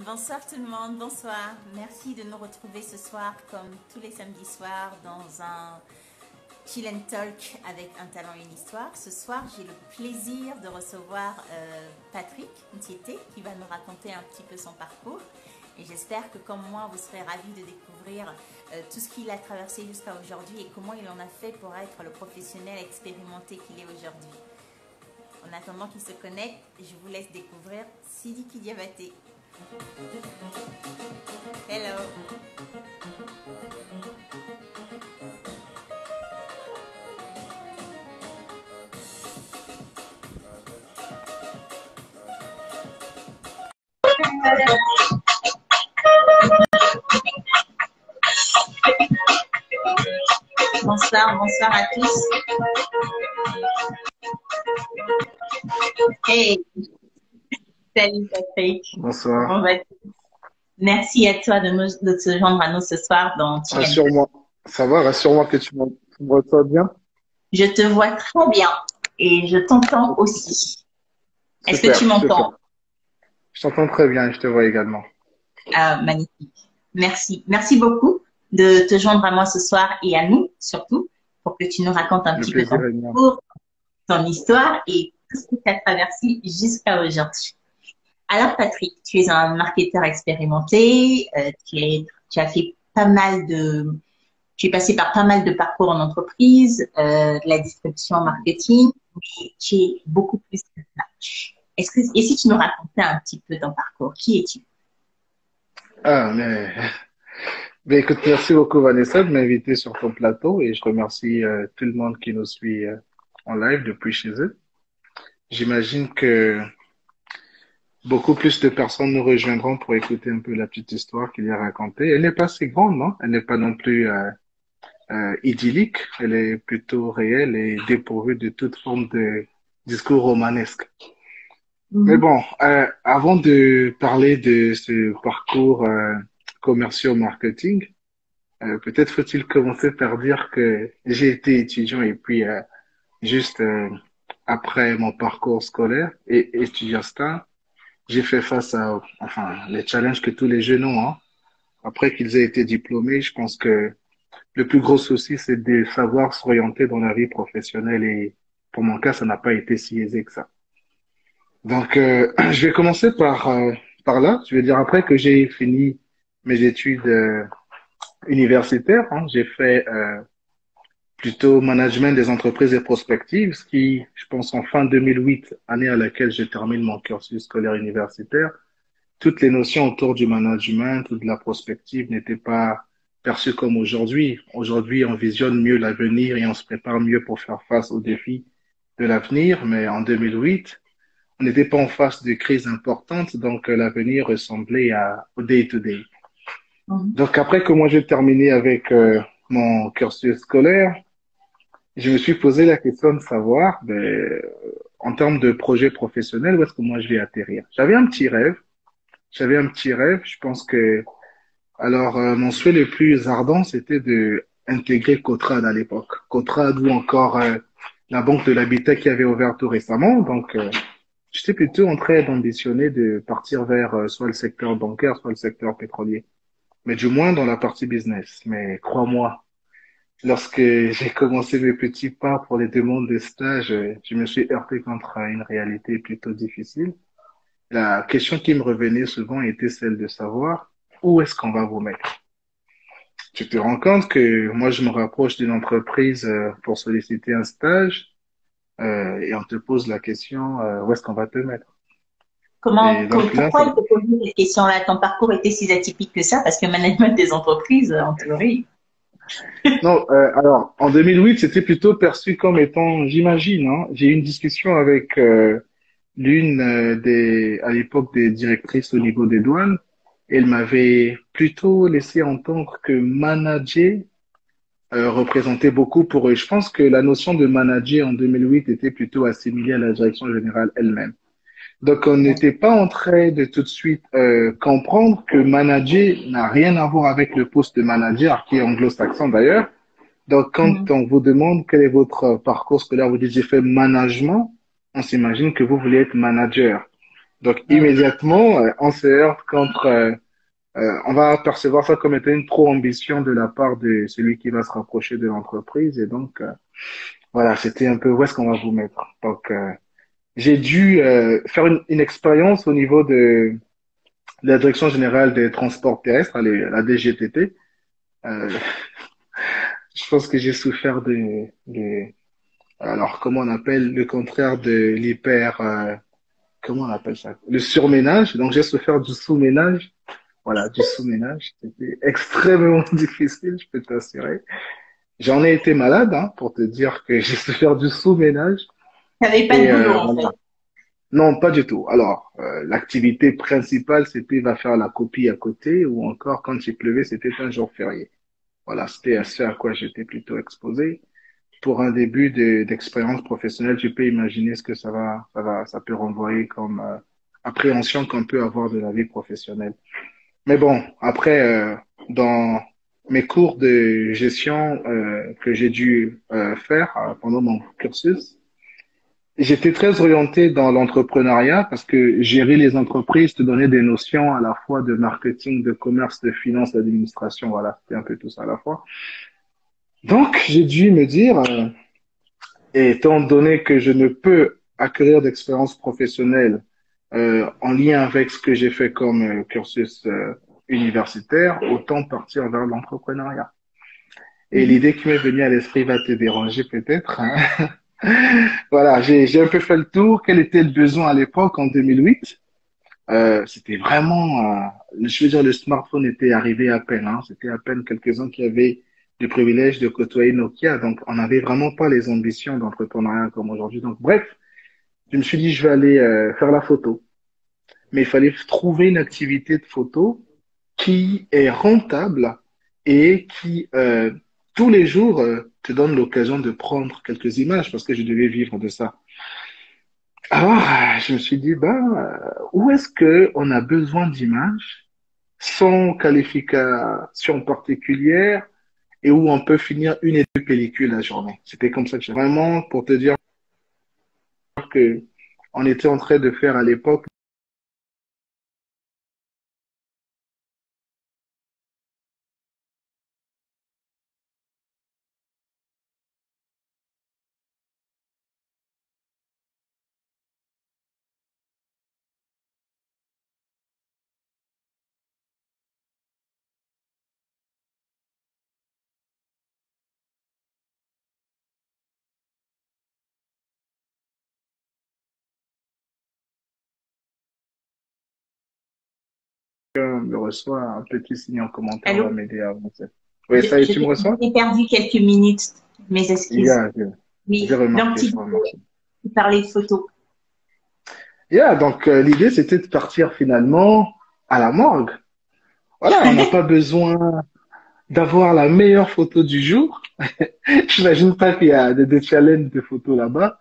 Bonsoir tout le monde, bonsoir. Merci de nous retrouver ce soir comme tous les samedis soirs dans un Chill and Talk avec un talent et une histoire. Ce soir, j'ai le plaisir de recevoir Patrick Ntiété qui va nous raconter un petit peu son parcours. Et j'espère que comme moi, vous serez ravis de découvrir tout ce qu'il a traversé jusqu'à aujourd'hui et comment il en a fait pour être le professionnel expérimenté qu'il est aujourd'hui. En attendant qu'il se connecte, je vous laisse découvrir Sidiki Diabaté. Hello. Bonsoir, bonsoir à tous. Hey, salut Patrick. Bonsoir. Comment vas-tu? Merci à toi de te joindre à nous ce soir dans Chill. Rassure-moi. Ça va, rassure-moi que tu me reçois bien. Je te vois très bien et je t'entends aussi. Est-ce que Super, tu m'entends? Je t'entends très bien et je te vois également. Ah, magnifique. Merci. Merci beaucoup de te joindre à moi ce soir et à nous surtout pour que tu nous racontes un Le petit peu ton plaisir est mien. parcours, ton histoire et tout ce que tu as traversé jusqu'à aujourd'hui. Alors Patrick, tu es un marketeur expérimenté, tu as fait pas mal tu es passé par pas mal de parcours en entreprise, de la distribution en marketing, mais tu es beaucoup plus que ça. Et si tu nous racontais un petit peu ton parcours, qui es-tu? Ah, mais écoute, merci beaucoup Vanessa de m'inviter sur ton plateau et je remercie tout le monde qui nous suit en live depuis chez eux. J'imagine que beaucoup plus de personnes nous rejoindront pour écouter un peu la petite histoire qu'il y a racontée. Elle n'est pas si grande, non? Elle n'est pas non plus idyllique, elle est plutôt réelle et dépourvue de toute forme de discours romanesque. Mais bon, avant de parler de ce parcours commercial marketing, peut-être faut-il commencer par dire que j'ai été étudiant et puis juste après mon parcours scolaire et étudiant, j'ai fait face à enfin les challenges que tous les jeunes ont. Hein. Après qu'ils aient été diplômés, je pense que le plus gros souci, c'est de savoir s'orienter dans la vie professionnelle et pour mon cas, ça n'a pas été si aisé que ça. Donc, je vais commencer par là. Je vais dire après que j'ai fini mes études universitaires. Hein, j'ai fait plutôt management des entreprises et prospectives, ce qui, je pense, en fin 2008, année à laquelle je termine mon cursus scolaire universitaire, toutes les notions autour du management ou de la prospective n'étaient pas perçues comme aujourd'hui. Aujourd'hui, on visionne mieux l'avenir et on se prépare mieux pour faire face aux défis de l'avenir. Mais en 2008, on n'était pas en face de crises importantes, donc l'avenir ressemblait au day-to-day. Donc après que moi j'ai terminé avec mon cursus scolaire, je me suis posé la question de savoir, en termes de projet professionnel, où est-ce que moi je vais atterrir? J'avais un petit rêve. Je pense que, alors, mon souhait le plus ardent, c'était de intégrer Cotrade à l'époque. Cotrade ou encore la Banque de l'Habitat qui avait ouvert tout récemment. Donc, j'étais plutôt en train d'ambitionner de partir vers soit le secteur bancaire, soit le secteur pétrolier. Mais du moins dans la partie business. Mais crois-moi, lorsque j'ai commencé mes petits pas pour les demandes de stage, je me suis heurté contre une réalité plutôt difficile. La question qui me revenait souvent était celle de savoir où est-ce qu'on va vous mettre. Tu te rends compte que moi, je me rapproche d'une entreprise pour solliciter un stage et on te pose la question où est-ce qu'on va te mettre. Et donc là, Pourquoi il te posait cette question-là? Ton parcours était si atypique que ça parce que management des entreprises, en théorie. non, alors en 2008, c'était plutôt perçu comme étant, j'imagine, hein, j'ai eu une discussion avec l'une à l'époque des directrices au niveau des douanes. Elle m'avait plutôt laissé entendre que manager représentait beaucoup pour eux. Je pense que la notion de manager en 2008 était plutôt assimilée à la direction générale elle-même. Donc, on n'était pas en train de tout de suite comprendre que manager n'a rien à voir avec le poste de manager, qui est anglo-saxon d'ailleurs. Donc, quand on vous demande quel est votre parcours scolaire, vous dites j'ai fait management, on s'imagine que vous voulez être manager. Donc, Mm. immédiatement, on se heurte contre, on va percevoir ça comme étant une trop-ambition de la part de celui qui va se rapprocher de l'entreprise. Et donc, voilà, c'était un peu où est-ce qu'on va vous mettre. Donc, j'ai dû faire une expérience au niveau de la Direction générale des transports terrestres, la DGTT. Euh, je pense que j'ai souffert alors comment on appelle le contraire de l'hyper, comment on appelle ça? Le surménage. Donc j'ai souffert du sous-ménage. Voilà, du sous-ménage. C'était extrêmement difficile, je peux t'assurer. J'en ai été malade, hein, pour te dire que j'ai souffert du sous-ménage. T'avais pas de Et boulot en voilà. fait. Non, pas du tout. Alors, l'activité principale, c'était va faire la copie à côté, ou encore quand il pleuvait, c'était un jour férié. Voilà, c'était à ce à quoi j'étais plutôt exposé. Pour un début d'expérience professionnelle, tu peux imaginer ce que ça peut renvoyer comme appréhension qu'on peut avoir de la vie professionnelle. Mais bon, après, dans mes cours de gestion que j'ai dû faire pendant mon cursus, j'étais très orienté dans l'entrepreneuriat parce que gérer les entreprises te donnait des notions à la fois de marketing, de commerce, de finance, d'administration. Voilà, c'était un peu tout ça à la fois. Donc, j'ai dû me dire, étant donné que je ne peux acquérir d'expérience professionnelle en lien avec ce que j'ai fait comme cursus universitaire, autant partir vers l'entrepreneuriat. Et Mhm. l'idée qui m'est venue à l'esprit va te déranger peut-être, hein. Voilà, j'ai un peu fait le tour. Quel était le besoin à l'époque en 2008? C'était vraiment, je veux dire, le smartphone était arrivé à peine, hein. C'était à peine quelques-uns qui avaient le privilège de côtoyer Nokia. Donc, on n'avait vraiment pas les ambitions d'entrepreneuriat comme aujourd'hui. Donc, bref, je me suis dit, je vais aller faire la photo. Mais il fallait trouver une activité de photo qui est rentable et qui, tous les jours, te donne l'occasion de prendre quelques images parce que je devais vivre de ça. Alors, je me suis dit, où est-ce que on a besoin d'images sans qualification particulière et où on peut finir une et deux pellicules la journée? C'était comme ça que j'ai vraiment pour te dire que on était en train de faire à l'époque. Me reçoit un petit signe en commentaire va Allô? m'aider à avancer. Oui, ça y est, tu me Je reçois? t'ai perdu quelques minutes. Mes excuses. Yeah, j'ai Oui, donc remarqué, j'ai remarqué. tu parlais de photos. Yeah, donc l'idée c'était de partir finalement à la morgue. Voilà, on n'a pas besoin d'avoir la meilleure photo du jour. J'imagine pas qu'il y a des challenges de photos là-bas.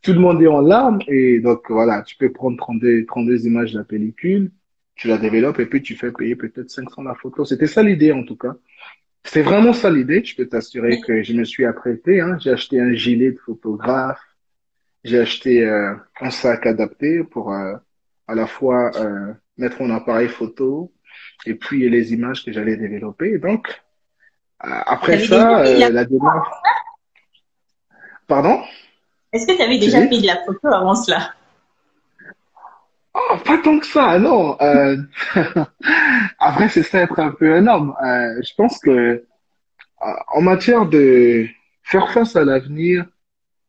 Tout le monde est en larmes et donc voilà, tu peux prendre 32 images de la pellicule, tu la développes et puis tu fais payer peut-être 500 la photo. C'était ça l'idée en tout cas. C'est vraiment ça l'idée. Je peux t'assurer que je me suis apprêté, hein. J'ai acheté un gilet de photographe, j'ai acheté un sac adapté pour à la fois mettre mon appareil photo et puis les images que j'allais développer. Et donc, après T'avais déjà ça, fait de la la démarche. Pardon? Est-ce que tu avais Tu déjà dis? fait de la photo avant cela? Oh, pas tant que ça, non. Après, c'est ça être un peu un homme. Je pense que en matière de faire face à l'avenir,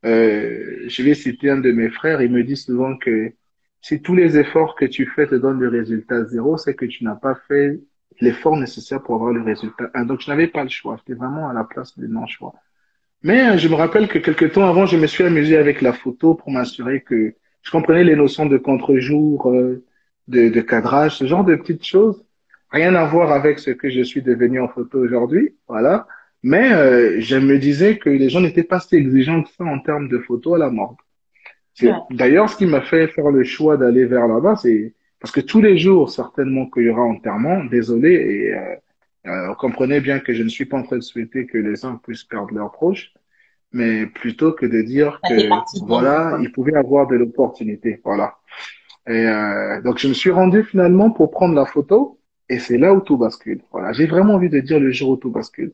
je vais citer un de mes frères, il me dit souvent que si tous les efforts que tu fais te donnent le résultat zéro, c'est que tu n'as pas fait l'effort nécessaire pour avoir le résultat un. Donc, je n'avais pas le choix. J'étais vraiment à la place du non-choix. Mais je me rappelle que quelque temps avant, je me suis amusé avec la photo pour m'assurer que je comprenais les notions de contre-jour, de cadrage, ce genre de petites choses. Rien à voir avec ce que je suis devenu en photo aujourd'hui, voilà. Mais je me disais que les gens n'étaient pas si exigeants que ça en termes de photos à la morgue. Ouais. D'ailleurs, ce qui m'a fait faire le choix d'aller vers là-bas, c'est parce que tous les jours, certainement qu'il y aura enterrement, désolé, et comprenez bien que je ne suis pas en train de souhaiter que les gens puissent perdre leurs proches, mais plutôt que de dire Ça fait que partie de la vie, voilà, quoi. ils pouvaient avoir de l'opportunité, voilà. Et donc, je me suis rendu finalement pour prendre la photo et c'est là où tout bascule. Voilà, j'ai vraiment envie de dire le jour où tout bascule.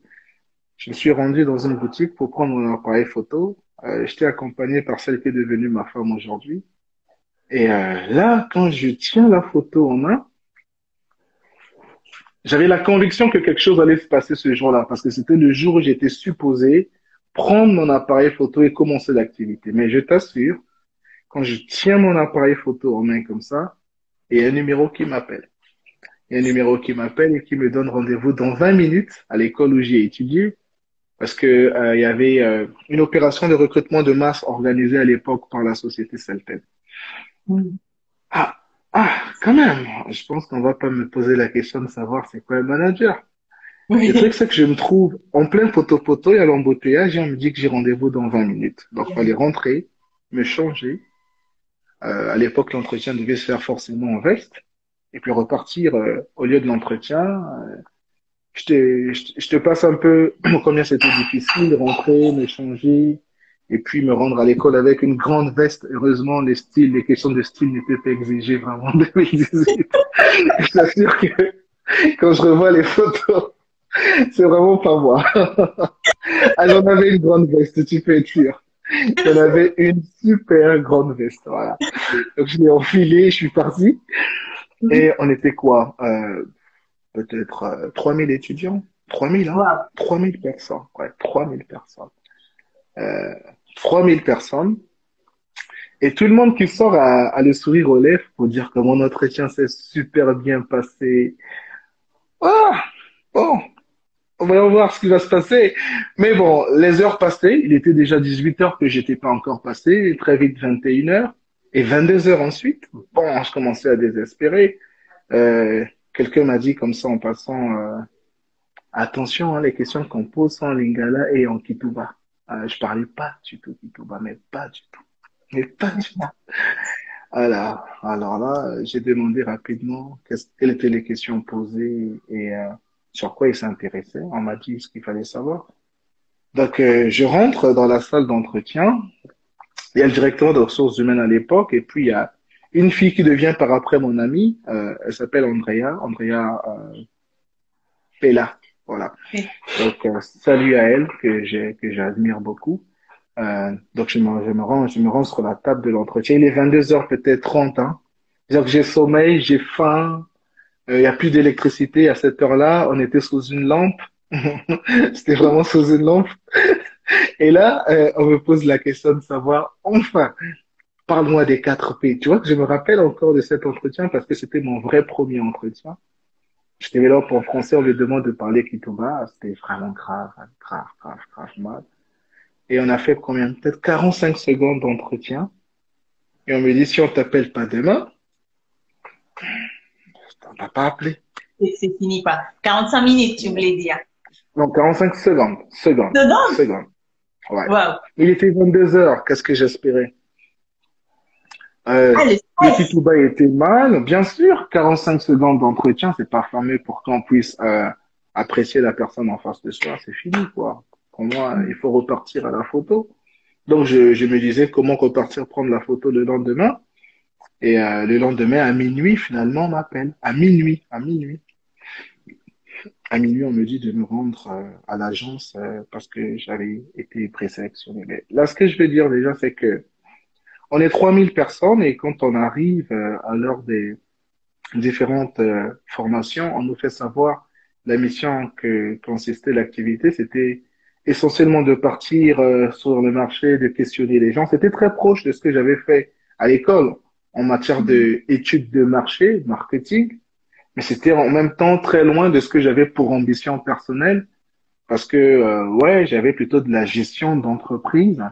Je me suis rendu dans une boutique pour prendre mon appareil photo. J'étais accompagné par celle qui est devenue ma femme aujourd'hui. Et là, quand je tiens la photo en main, j'avais la conviction que quelque chose allait se passer ce jour-là, parce que c'était le jour où j'étais supposé prendre mon appareil photo et commencer l'activité. Mais je t'assure, quand je tiens mon appareil photo en main comme ça, il y a un numéro qui m'appelle. Il y a un numéro qui m'appelle et qui me donne rendez-vous dans 20 minutes à l'école où j'ai étudié, parce que il y avait une opération de recrutement de masse organisée à l'époque par la société Celtel. Mm. Ah, quand même. Je pense qu'on va pas me poser la question de savoir c'est quoi un manager. Le truc, Oui. c'est que je me trouve en plein poteau-poteau, il y a l'embouteillage et on me dit que j'ai rendez-vous dans 20 minutes. Donc, il fallait rentrer, me changer. À l'époque, l'entretien devait se faire forcément en veste et puis repartir au lieu de l'entretien. Je te passe un peu combien c'était difficile, rentrer, me changer et puis me rendre à l'école avec une grande veste. Heureusement, les questions de style n'étaient pas exigées vraiment en 2018. Je t'assure que quand je revois les photos, c'est vraiment pas moi. Ah, j'en avais une grande veste, tu peux être sûr. J'en avais une super grande veste, voilà. Donc, je l'ai enfilée, je suis parti. Et on était quoi? Peut-être 3000 étudiants. 3000, hein? Wow. 3000 personnes. Ouais, 3000 personnes. Euh, 3000 personnes. Et tout le monde qui sort a le sourire aux lèvres pour dire que mon entretien s'est super bien passé. Ah, bon, on va voir ce qui va se passer. Mais bon, les heures passaient. Il était déjà 18 heures que j'étais pas encore passé. Et très vite 21 heures. Et 22 heures ensuite. Bon, je commençais à désespérer. Euh, Quelqu'un m'a dit comme ça en passant, attention, hein, les questions qu'on pose sont en lingala et en kituba. Je parlais pas du tout kituba, mais pas du tout. Mais pas du tout. Alors là, j'ai demandé rapidement quelles étaient les questions posées et sur quoi il s'intéressait. On m'a dit ce qu'il fallait savoir. Donc, je rentre dans la salle d'entretien. Il y a le directeur de ressources humaines à l'époque et puis il y a une fille qui devient par après mon amie. Elle s'appelle Andrea Pella. Voilà. Donc, salut à elle que j'admire beaucoup. Donc, je me rends sur la table de l'entretien. Il est 22 heures peut-être 30, hein. Donc, j'ai sommeil, j'ai faim. Il y a plus d'électricité à cette heure-là. On était sous une lampe. C'était vraiment sous une lampe. Et là, on me pose la question de savoir, enfin, parle-moi des 4 P. Tu vois que je me rappelle encore de cet entretien parce que c'était mon vrai premier entretien. J'étais là pour français, on me demande de parler Kituba. C'était vraiment grave, hein, grave, grave, grave mal. Et on a fait combien? Peut-être 45 secondes d'entretien. Et on me dit, si on t'appelle pas demain, on t'a pas appelé. C'est fini pas. 45 minutes, tu voulais dire. Donc, 45 secondes, secondes, Dedans? secondes. Ouais. Wow. Il était 22 heures. Qu'est-ce que j'espérais? Ah, le Le stress. Kituba était mal. Bien sûr, 45 secondes d'entretien, c'est pas fameux pour qu'on puisse apprécier la personne en face de soi. C'est fini, quoi. Pour moi, il faut repartir à la photo. Donc, je me disais comment repartir prendre la photo le lendemain. Et le lendemain, à minuit, finalement, on m'appelle. À minuit, à minuit. À minuit, on me dit de me rendre à l'agence parce que j'avais été présélectionné. Mais là, ce que je veux dire déjà, c'est que on est 3000 personnes et quand on arrive à l'heure des différentes formations, on nous fait savoir la mission que consistait l'activité. C'était essentiellement de partir sur le marché, de questionner les gens. C'était très proche de ce que j'avais fait à l'école en matière d'études de marché, marketing, mais c'était en même temps très loin de ce que j'avais pour ambition personnelle parce que ouais, j'avais plutôt de la gestion d'entreprise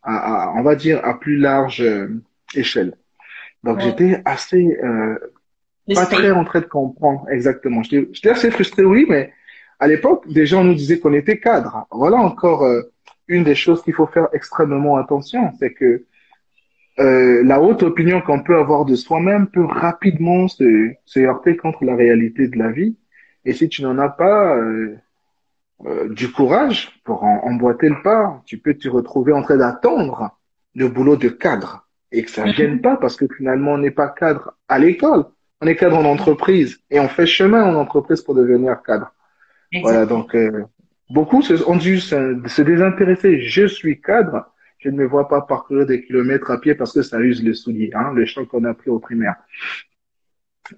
on va dire à plus large échelle. Donc Ouais. j'étais assez Le pas très stress. en train de comprendre exactement. J'étais assez frustré, oui, mais à l'époque, des gens nous disaient qu'on était cadre. Voilà encore une des choses qu'il faut faire extrêmement attention, c'est que la haute opinion qu'on peut avoir de soi-même peut rapidement se heurter contre la réalité de la vie. Et si tu n'en as pas du courage pour emboîter le pas, tu peux te retrouver en train d'attendre le boulot de cadre. et que ça gêne pas parce que finalement, on n'est pas cadre à l'école. On est cadre en entreprise et on fait chemin en entreprise pour devenir cadre. Voilà, Exactement. donc beaucoup ont dû se désintéresser. Je suis cadre, je ne me vois pas parcourir des kilomètres à pied parce que ça use le soulier, hein, le champ qu'on a pris au primaire.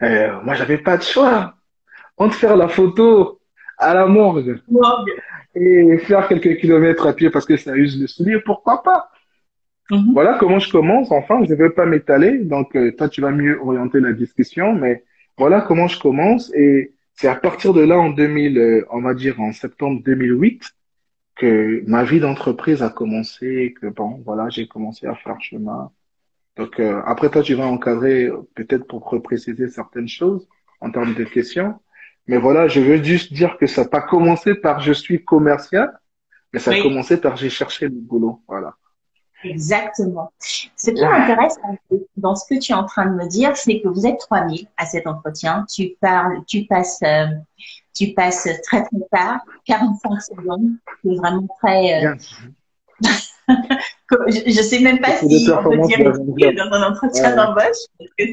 Moi, j'avais pas de choix entre faire la photo à la morgue Morgue. et faire quelques kilomètres à pied parce que ça use le soulier, pourquoi pas? Mhm. Voilà comment je commence. Enfin, je ne veux pas m'étaler, donc toi, tu vas mieux orienter la discussion, mais voilà comment je commence. Et c'est à partir de là, en 2000, on va dire en septembre 2008, que ma vie d'entreprise a commencé, que bon, voilà, j'ai commencé à faire chemin. Donc après, toi, tu vas encadrer peut-être pour repréciser certaines choses en termes de questions. Mais voilà, je veux juste dire que ça n'a pas commencé par je suis commercial, mais ça a Oui. commencé par j'ai cherché le boulot. Voilà. Exactement. Ce qui Ouais. m'intéresse un peu dans ce que tu es en train de me dire, c'est que vous êtes 3000 à cet entretien. Tu parles, tu passes très très tard, 45 secondes. C'est vraiment très, Bien. je sais même pas Beaucoup de si on peut performances dire dans un ridicule job. dans un entretien Ouais. d'embauche, parce que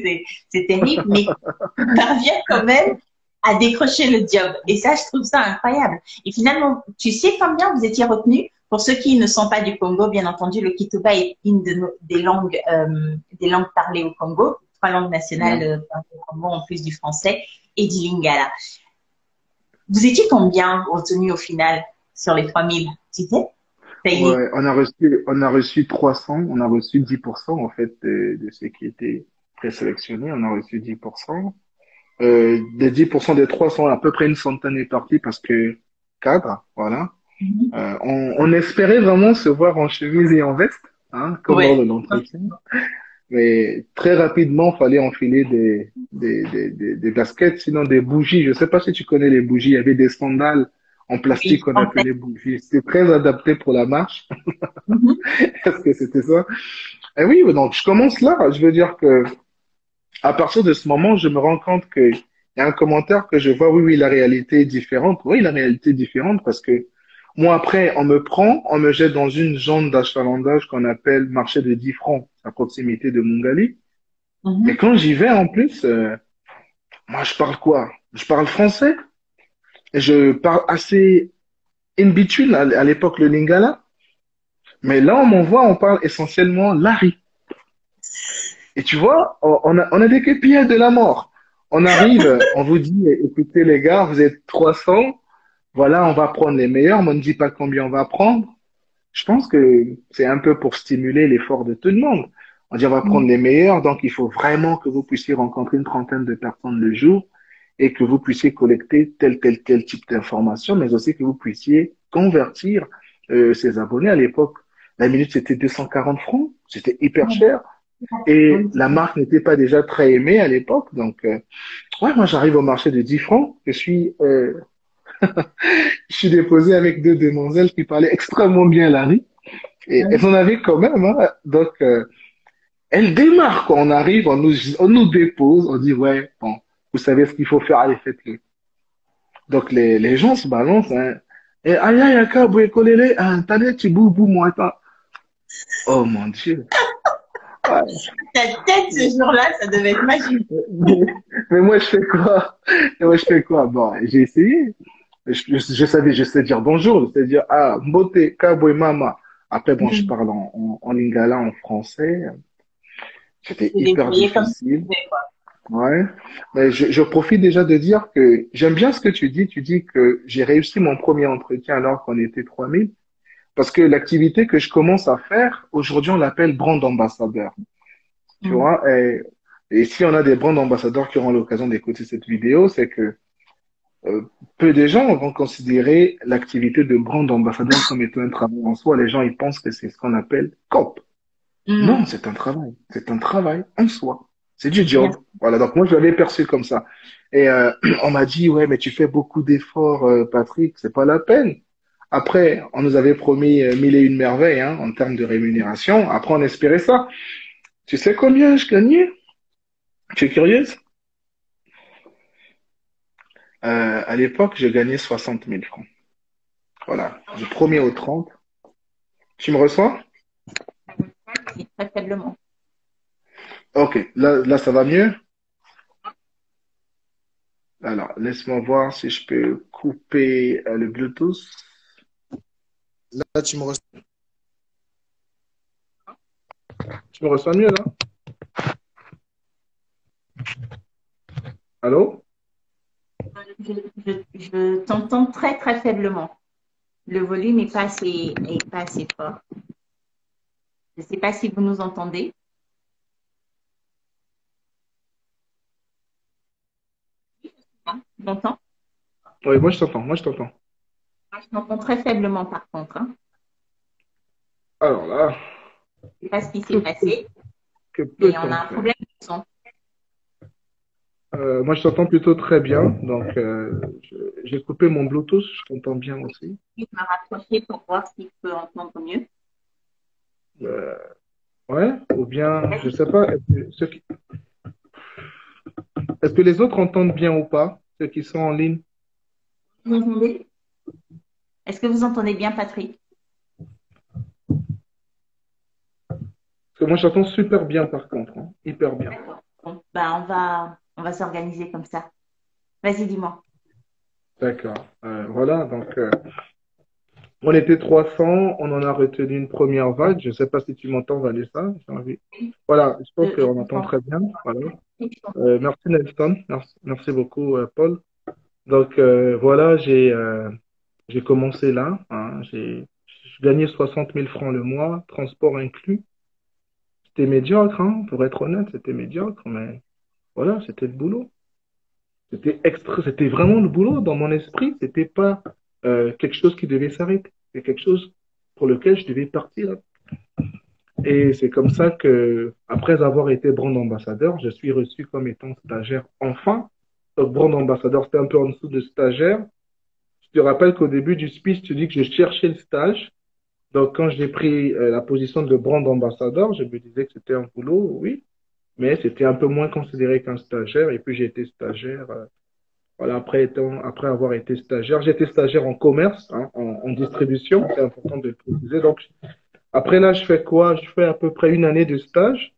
c'est terrible, mais tu parviens quand même à décrocher le job. Et ça, je trouve ça incroyable. Et finalement, tu sais combien vous étiez retenu? Pour ceux qui ne sont pas du Congo, bien entendu, le Kituba est une des langues parlées au Congo, trois langues nationales Ouais. parlées au Congo en plus du français et du Lingala. Vous étiez combien retenus au final sur les 3000? Tu sais? T'as une idée? Ouais, on a reçu 300, on a reçu 10% en fait de ceux qui étaient présélectionnés, on a reçu 10%. Des 10% des 300, à peu près une centaine est partie parce que cadre, voilà. Mhm. On espérait vraiment se voir en chemise et en veste, hein, comme lors Ouais. de l'entretien. Mais très rapidement, fallait enfiler des baskets, sinon des bougies. Je sais pas si tu connais les bougies. Il y avait des sandales en plastique Oui, qu'on en fait. appelait bougies. C'était très adapté pour la marche. Mhm. Est-ce que c'était ça? Et oui, donc je commence là. Je veux dire que à partir de ce moment, je me rends compte qu'il y a un commentaire que je vois, oui, oui, la réalité est différente. Oui, la réalité est différente parce que moi, après, on me prend, on me jette dans une zone d'achalandage qu'on appelle marché de 10 francs à proximité de Mungali. Mais Mhm. quand j'y vais, en plus, moi, je parle quoi? Je parle français. Et je parle assez in between à l'époque le Lingala. Mais là, on m'envoie, on parle essentiellement Larry. Et tu vois, on a des KPI de la mort. On arrive, on vous dit, écoutez les gars, vous êtes 300, voilà, on va prendre les meilleurs, mais on ne dit pas combien on va prendre. Je pense que c'est un peu pour stimuler l'effort de tout le monde. On dit, on va prendre Mhm. les meilleurs, donc il faut vraiment que vous puissiez rencontrer une trentaine de personnes le jour et que vous puissiez collecter tel type d'informations, mais aussi que vous puissiez convertir ces abonnés. À l'époque, la minute, c'était 240 francs, c'était hyper cher. Et Oui. la marque n'était pas déjà très aimée à l'époque. Donc, ouais, moi, j'arrive au marché de 10 francs. Je suis déposé avec deux demoiselles qui parlaient extrêmement bien Larry. Et elles en avaient quand même. Hein. Donc, elles démarrent quand on arrive, on nous dépose, on dit, ouais, bon, vous savez ce qu'il faut faire, allez, faites-le. Donc, les gens se balancent. Hein. Et aïe, aïe, aka, bouekolele, un talet, tibou, moi, oh mon Dieu. Ouais. Ta tête ce jour-là, ça devait être magique. Mais moi, je fais quoi? Et moi, je fais quoi? Bon, j'ai essayé. Je sais dire bonjour, je sais dire ah, mbote, kaboy, mama. Après, bon, je Mhm. parle en lingala, en français. C'était Vous hyper débrouillez comme tu difficile. pouvais, quoi. Ouais. Mais je profite déjà de dire que j'aime bien ce que tu dis. Tu dis que j'ai réussi mon premier entretien alors qu'on était 3000. Parce que l'activité que je commence à faire, aujourd'hui, on l'appelle brand ambassadeur. Tu Mhm. vois, et si on a des brand ambassadeurs qui auront l'occasion d'écouter cette vidéo, c'est que euh, peu de gens vont considérer l'activité de brand ambassadeur comme étant un travail en soi. Les gens, ils pensent que c'est ce qu'on appelle COP. Non, Mhm. c'est un travail. C'est un travail en soi. C'est du Bien. job. Voilà. Donc, moi, je l'avais perçu comme ça. Et on m'a dit, ouais, mais tu fais beaucoup d'efforts, Patrick. C'est pas la peine. Après, on nous avait promis mille et une merveilles, hein, en termes de rémunération. Après, on espérait ça. Tu sais combien je gagnais? Tu es curieuse? À l'époque, je gagnais 60 000 francs. Voilà. Du premier au 30. Tu me reçois? Très faiblement. Ok, là, ça va mieux? Alors, laisse-moi voir si je peux couper le Bluetooth. Là, tu me reçois mieux, là? Allô? Je t'entends très très faiblement. Le volume est pas assez fort. Je ne sais pas si vous nous entendez. Hein, tu m'entends? Oui, moi, je t'entends, moi, je t'entends. Moi, je t'entends très faiblement par contre. Hein. Alors là, Je ne sais pas ce qui s'est que, passé, que mais on peut-on a un faire? problème de son. Moi, je t'entends plutôt très bien, donc j'ai coupé mon Bluetooth, je t'entends bien aussi. Je vais me rapprocher pour voir si je peux entendre mieux. Euh, ouais, ou bien, je sais pas, est-ce que les autres entendent bien ou pas, ceux qui sont en ligne? Vous entendez? Est-ce que vous entendez bien, Patrick? Parce que moi, j'entends super bien par contre, hein, hyper bien. D'accord. Bon, ben, on va s'organiser comme ça. Vas-y, dis-moi. D'accord. Voilà, donc on était 300, on en a retenu une première vague. Je ne sais pas si tu m'entends, Vanessa. J'ai envie. Voilà, je pense Je qu'on entend comprends. très bien. Voilà. Je t'entends bien. Merci Nelson, merci beaucoup Paul. Donc voilà, j'ai commencé là. Hein, j'ai gagné 60 000 francs le mois, transport inclus. C'était médiocre, hein, pour être honnête, c'était médiocre, mais voilà, c'était le boulot. C'était vraiment le boulot dans mon esprit. C'était pas quelque chose qui devait s'arrêter. C'est quelque chose pour lequel je devais partir. Et c'est comme ça que, après avoir été brand ambassadeur, je suis reçu comme étant stagiaire enfin. Donc, brand ambassadeur, c'était un peu en dessous de stagiaire. Je te rappelle qu'au début du speech, tu dis que je cherchais le stage. Donc, quand j'ai pris la position de brand ambassadeur, je me disais que c'était un boulot, oui, mais c'était un peu moins considéré qu'un stagiaire. Et puis, j'ai été stagiaire. Voilà, après avoir été stagiaire, j'étais stagiaire en commerce, hein, en distribution, c'est important de le préciser. Donc, après là, je fais quoi? Je fais à peu près une année de stage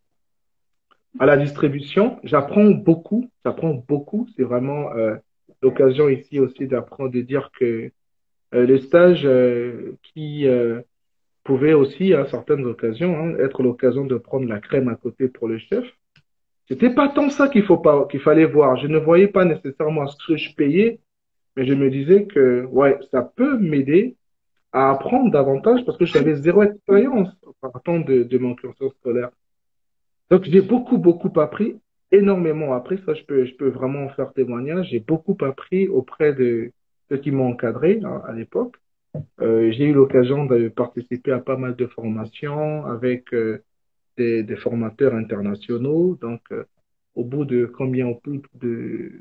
à la distribution. J'apprends beaucoup. C'est vraiment l'occasion ici aussi d'apprendre, de dire que les stages qui pouvaient aussi, à certaines occasions, hein, être l'occasion de prendre la crème à côté pour le chef. C'était pas tant ça qu'il fallait voir. Je ne voyais pas nécessairement ce que je payais, mais je me disais que, ouais, ça peut m'aider à apprendre davantage parce que j'avais zéro expérience partant de mon cursus scolaire. Donc, j'ai beaucoup appris, énormément appris. Ça, je peux vraiment en faire témoignage. J'ai beaucoup appris auprès de ceux qui m'ont encadré hein, à l'époque. J'ai eu l'occasion de participer à pas mal de formations avec des formateurs internationaux. Donc, au bout de combien, au bout de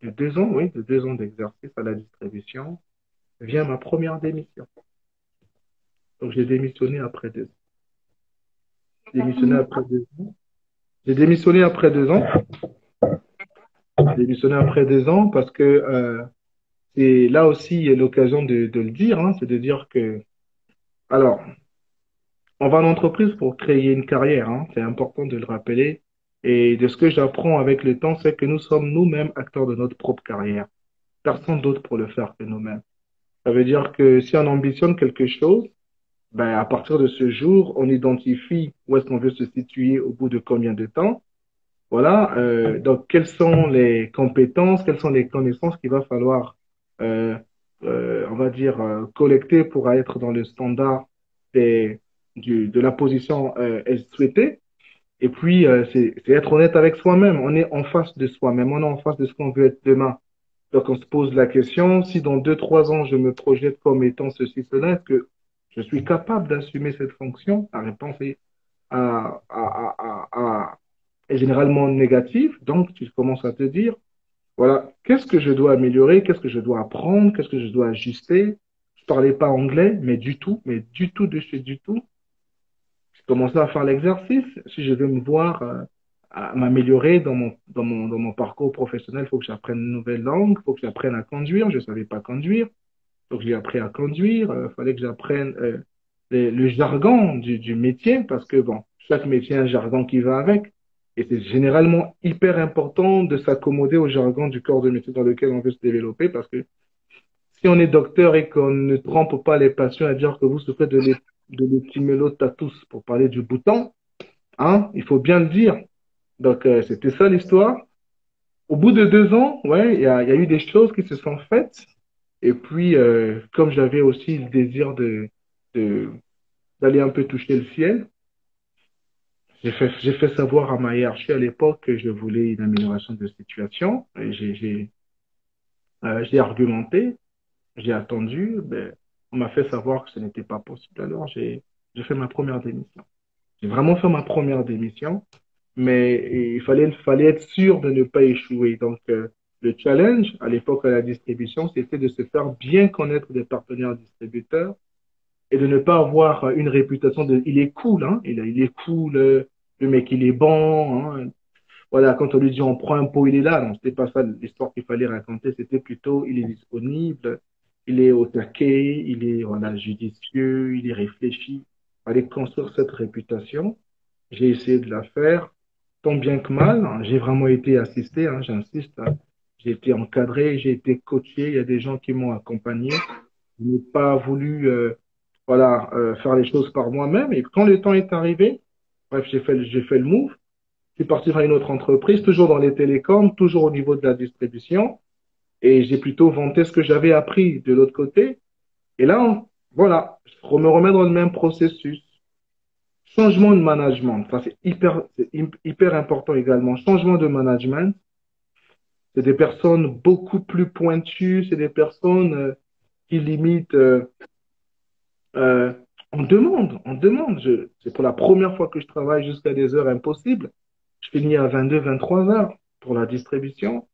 2 ans, oui, de 2 ans d'exercice à la distribution, vient ma première démission. Donc, j'ai démissionné après 2 ans. Démissionné après 2 ans. J'ai démissionné après 2 ans. J'ai démissionné après 2 ans parce que c'est là aussi l'occasion de le dire, hein, c'est de dire que, alors, on va en entreprise pour créer une carrière, hein, c'est important de le rappeler. Et de ce que j'apprends avec le temps, c'est que nous sommes nous-mêmes acteurs de notre propre carrière. Personne d'autre pour le faire que nous-mêmes. Ça veut dire que si on ambitionne quelque chose, ben, à partir de ce jour, on identifie où est-ce qu'on veut se situer au bout de combien de temps. Voilà, donc quelles sont les compétences, quelles sont les connaissances qu'il va falloir, euh, on va dire, collecter pour être dans le standard de la position souhaitée. Et puis, c'est être honnête avec soi-même. On est en face de soi-même, on est en face de ce qu'on veut être demain. Donc, on se pose la question, si dans 2, 3 ans, je me projette comme étant ceci, cela, est-ce que je suis capable d'assumer cette fonction? La réponse est est généralement négative. Donc, tu commences à te dire, voilà, qu'est-ce que je dois améliorer? Qu'est-ce que je dois apprendre? Qu'est-ce que je dois ajuster? Je parlais pas anglais, mais du tout de chez du tout. Je commençais à faire l'exercice. Si je veux me voir à m'améliorer dans mon parcours professionnel, il faut que j'apprenne une nouvelle langue, il faut que j'apprenne à conduire. Je ne savais pas conduire, donc j'ai appris à conduire. Il fallait que j'apprenne le jargon du métier, parce que bon, chaque métier a un jargon qui va avec. Et c'est généralement hyper important de s'accommoder au jargon du corps de métier dans lequel on veut se développer parce que si on est docteur et qu'on ne trompe pas les patients à dire que vous souffrez de l'éthymélotatus pour parler du bouton, hein, il faut bien le dire. Donc, c'était ça l'histoire. Au bout de 2 ans, ouais, il y a eu des choses qui se sont faites. Et puis, comme j'avais aussi le désir de, d'aller un peu toucher le ciel, j'ai fait savoir à ma hiérarchie à l'époque que je voulais une amélioration de situation. Et j'ai argumenté, j'ai attendu, ben, on m'a fait savoir que ce n'était pas possible. Alors, j'ai fait ma première démission. J'ai vraiment fait ma première démission, mais il fallait être sûr de ne pas échouer. Donc, le challenge à l'époque à la distribution, c'était de se faire bien connaître des partenaires distributeurs et de ne pas avoir une réputation de il est cool, hein, il est cool, le mec il est bon, hein. Voilà, quand on lui dit on prend un pot, il est là. Non, c'était pas ça l'histoire qu'il fallait raconter, c'était plutôt il est disponible, il est au taquet, il est voilà, judicieux, il est réfléchi. Il fallait construire cette réputation. J'ai essayé de la faire, tant bien que mal, hein. J'ai vraiment été assisté, hein, j'insiste, hein. J'ai été encadré, j'ai été coaché, il y a des gens qui m'ont accompagné. Je n'ai pas voulu voilà, faire les choses par moi-même. Et quand le temps est arrivé, bref, j'ai fait le move. Je suis parti vers une autre entreprise, toujours dans les télécoms, toujours au niveau de la distribution. Et j'ai plutôt vanté ce que j'avais appris de l'autre côté. Et là, voilà, je me remets dans le même processus. Changement de management, ça c'est hyper important également. Changement de management, c'est des personnes beaucoup plus pointues, c'est des personnes qui limitent Euh, on demande. C'est pour la première fois que je travaille jusqu'à des heures impossibles. Je finis à 22, 23 heures pour la distribution.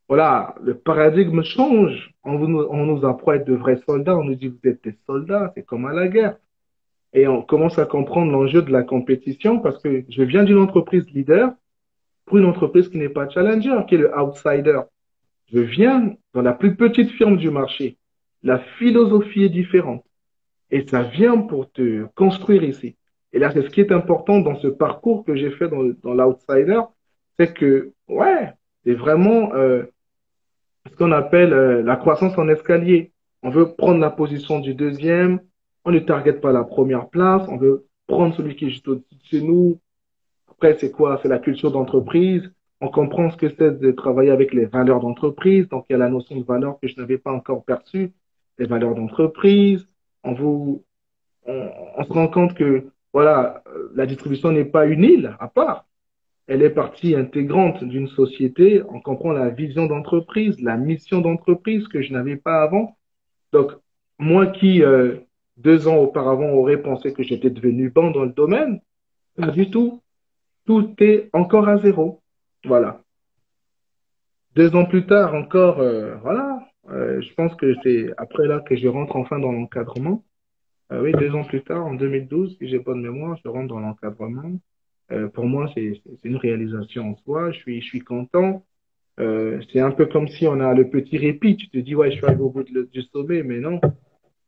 Voilà, le paradigme change. On nous apprend à être de vrais soldats. On nous dit, vous êtes des soldats, c'est comme à la guerre. Et on commence à comprendre l'enjeu de la compétition parce que je viens d'une entreprise leader pour une entreprise qui n'est pas challenger, qui est le outsider. Je viens dans la plus petite firme du marché. La philosophie est différente. Et ça vient pour te construire ici. Et là, c'est ce qui est important dans ce parcours que j'ai fait dans l'Outsider, c'est que, ouais, c'est vraiment ce qu'on appelle la croissance en escalier. On veut prendre la position du deuxième, on ne target pas la première place, on veut prendre celui qui est juste au-dessus de chez nous. Après, c'est quoi? C'est la culture d'entreprise. On comprend ce que c'est de travailler avec les valeurs d'entreprise. Donc, il y a la notion de valeur que je n'avais pas encore perçue, les valeurs d'entreprise. On vous, on se rend compte que voilà, la distribution n'est pas une île à part. Elle est partie intégrante d'une société. On comprend la vision d'entreprise, la mission d'entreprise que je n'avais pas avant. Donc, moi qui, 2 ans auparavant, aurais pensé que j'étais devenu bon dans le domaine, pas du tout. Tout est encore à zéro. Voilà. 2 ans plus tard, encore, voilà. Je pense que c'est après là que je rentre enfin dans l'encadrement. Oui, 2 ans plus tard, en 2012, si j'ai bonne mémoire, je rentre dans l'encadrement. Pour moi, c'est une réalisation en soi. Je suis content. C'est un peu comme si on a le petit répit. Tu te dis, ouais, je suis arrivé au bout du sommet, mais non.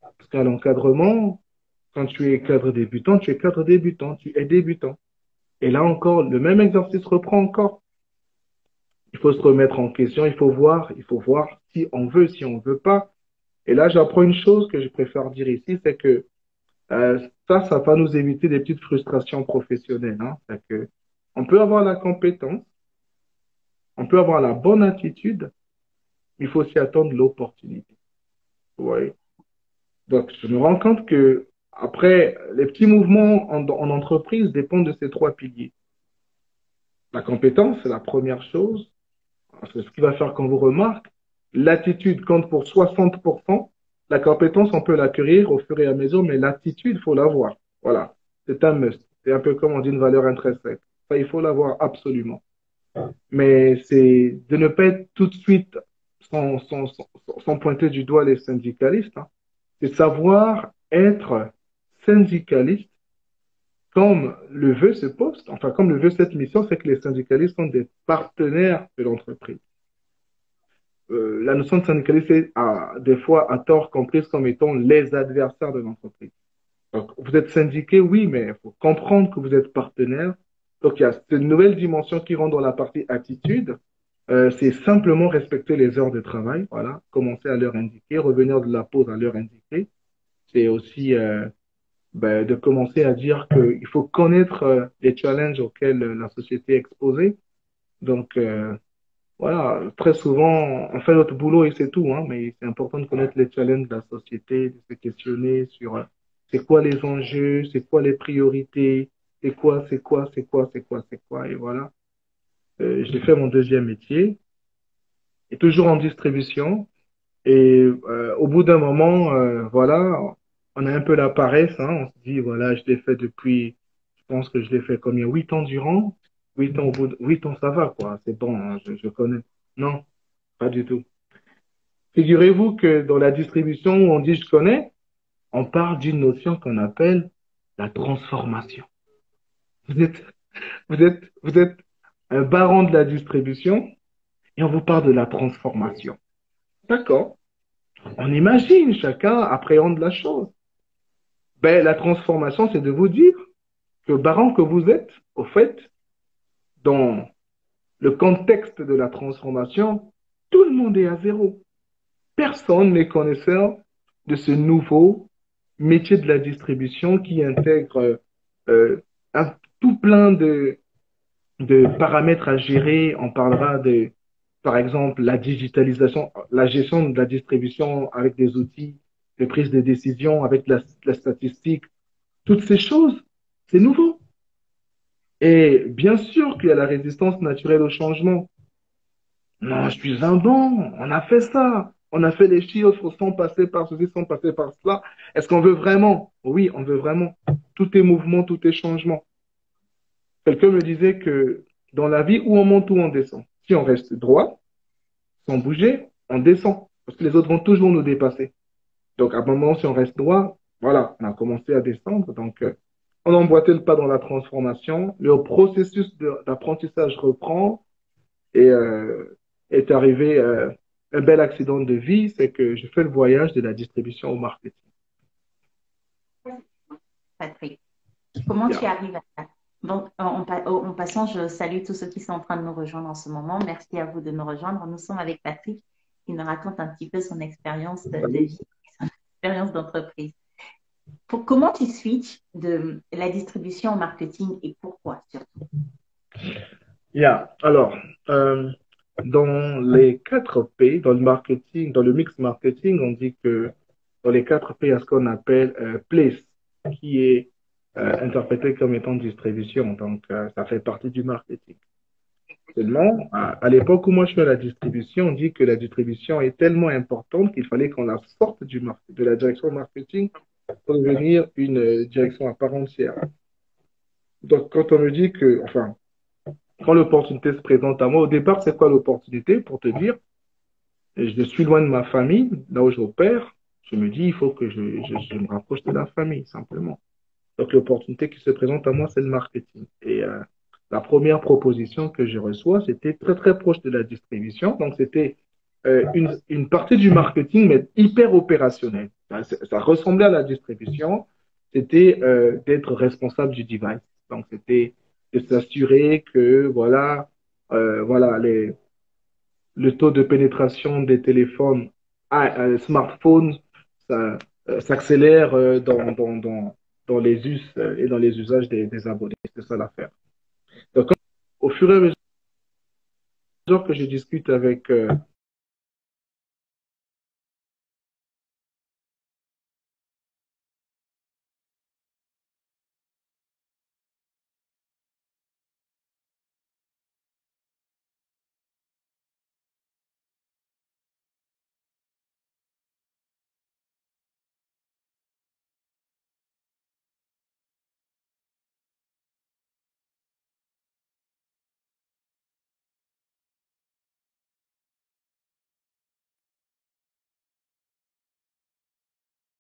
Parce qu'à l'encadrement, quand tu es cadre débutant, tu es cadre débutant, tu es débutant. Et là encore, le même exercice reprend encore. Il faut se remettre en question, il faut voir si on veut, si on veut pas. Et là, j'apprends une chose que je préfère dire ici, c'est que ça va nous éviter des petites frustrations professionnelles, hein. C'est que on peut avoir la compétence, on peut avoir la bonne attitude, il faut aussi attendre l'opportunité. Ouais. Donc, je me rends compte que après, les petits mouvements en entreprise dépendent de ces trois piliers. La compétence, c'est la première chose. C'est ce qui va faire qu'on vous remarque. L'attitude compte pour 60%. La compétence, on peut l'acquérir au fur et à mesure, mais l'attitude, il faut l'avoir. Voilà. C'est un must. C'est un peu comme on dit une valeur intrinsèque. Ça, il faut l'avoir absolument. Mais c'est de ne pas être tout de suite sans pointer du doigt les syndicalistes, hein. C'est savoir être syndicaliste comme le veut ce poste, enfin comme le veut cette mission, c'est que les syndicalistes sont des partenaires de l'entreprise. La notion de syndicaliste est des fois à tort comprise comme étant les adversaires de l'entreprise. Donc, vous êtes syndiqué, oui, mais il faut comprendre que vous êtes partenaire Donc, il y a cette nouvelle dimension qui rentre dans la partie attitude. C'est simplement respecter les heures de travail, voilà, commencer à l'heure indiquée, revenir de la pause à l'heure indiquée. C'est aussi ben, de commencer à dire qu'il faut connaître les challenges auxquels la société est exposée. Donc, voilà, très souvent, on fait notre boulot et c'est tout, hein, mais c'est important de connaître les challenges de la société, de se questionner sur c'est quoi les enjeux, c'est quoi les priorités, c'est quoi, et voilà. J'ai fait mon deuxième métier, et toujours en distribution, et au bout d'un moment, voilà, on a un peu la paresse, hein, on se dit, voilà, je l'ai fait depuis, je pense que je l'ai fait combien, 8 ans durant, 8 ans, 8 ans, ça va, quoi, c'est bon, hein, je connais. Non, pas du tout. Figurez-vous que dans la distribution où on dit je connais, on parle d'une notion qu'on appelle la transformation. Vous êtes, vous êtes un baron de la distribution et on vous parle de la transformation. D'accord. On imagine, chacun appréhende la chose. Ben, la transformation, c'est de vous dire que baron que vous êtes, au fait, dans le contexte de la transformation, tout le monde est à zéro. Personne n'est connaisseur de ce nouveau métier de la distribution qui intègre un tout plein de paramètres à gérer. On parlera de, par exemple, la digitalisation, la gestion de la distribution avec des outils de prise de décision, avec la statistique. Toutes ces choses, c'est nouveau. Et bien sûr qu'il y a la résistance naturelle au changement. Non, je suis un bon, on a fait ça. On a fait les chiffres sans passer par ceci, sans passer par cela. Est-ce qu'on veut vraiment? Oui, on veut vraiment. Tout est mouvement, tout est changement. Quelqu'un me disait que dans la vie, où on monte, où on descend. Si on reste droit, sans bouger, on descend. Parce que les autres vont toujours nous dépasser. Donc, à un moment, si on reste droit, voilà, on a commencé à descendre. Donc, on a emboîté le pas dans la transformation. Le processus d'apprentissage reprend et est arrivé un bel accident de vie, c'est que je fais le voyage de la distribution au marketing. Patrick, comment tu Yeah. arrives à ça? Donc, en passant, je salue tous ceux qui sont en train de nous rejoindre en ce moment. Merci à vous de nous rejoindre. Nous sommes avec Patrick qui nous raconte un petit peu son expérience de vie, son expérience d'entreprise. Comment tu switches de la distribution au marketing et pourquoi surtout? Yeah. Alors, dans les 4 P, dans le marketing, dans le mix marketing, on dit que dans les 4 P, il y a ce qu'on appelle place, qui est interprété comme étant distribution. Donc, ça fait partie du marketing. Seulement, à l'époque où moi je fais la distribution, on dit que la distribution est tellement importante qu'il fallait qu'on la sorte de la direction marketing pour devenir une direction à part entière. Donc, quand on me dit que, enfin, quand l'opportunité se présente à moi, au départ, c'est quoi l'opportunité pour te dire, je suis loin de ma famille, là où j'opère, je me dis, il faut que je me rapproche de la famille, simplement. Donc, l'opportunité qui se présente à moi, c'est le marketing. Et la première proposition que je reçois, c'était très, très proche de la distribution. Donc, c'était une partie du marketing, mais hyper opérationnelle. Ça ressemblait à la distribution. C'était d'être responsable du device. Donc, c'était de s'assurer que, voilà, voilà, le taux de pénétration des téléphones smartphones s'accélère dans les us et dans les usages des abonnés. C'est ça l'affaire. Donc, au fur et à mesure que je discute avec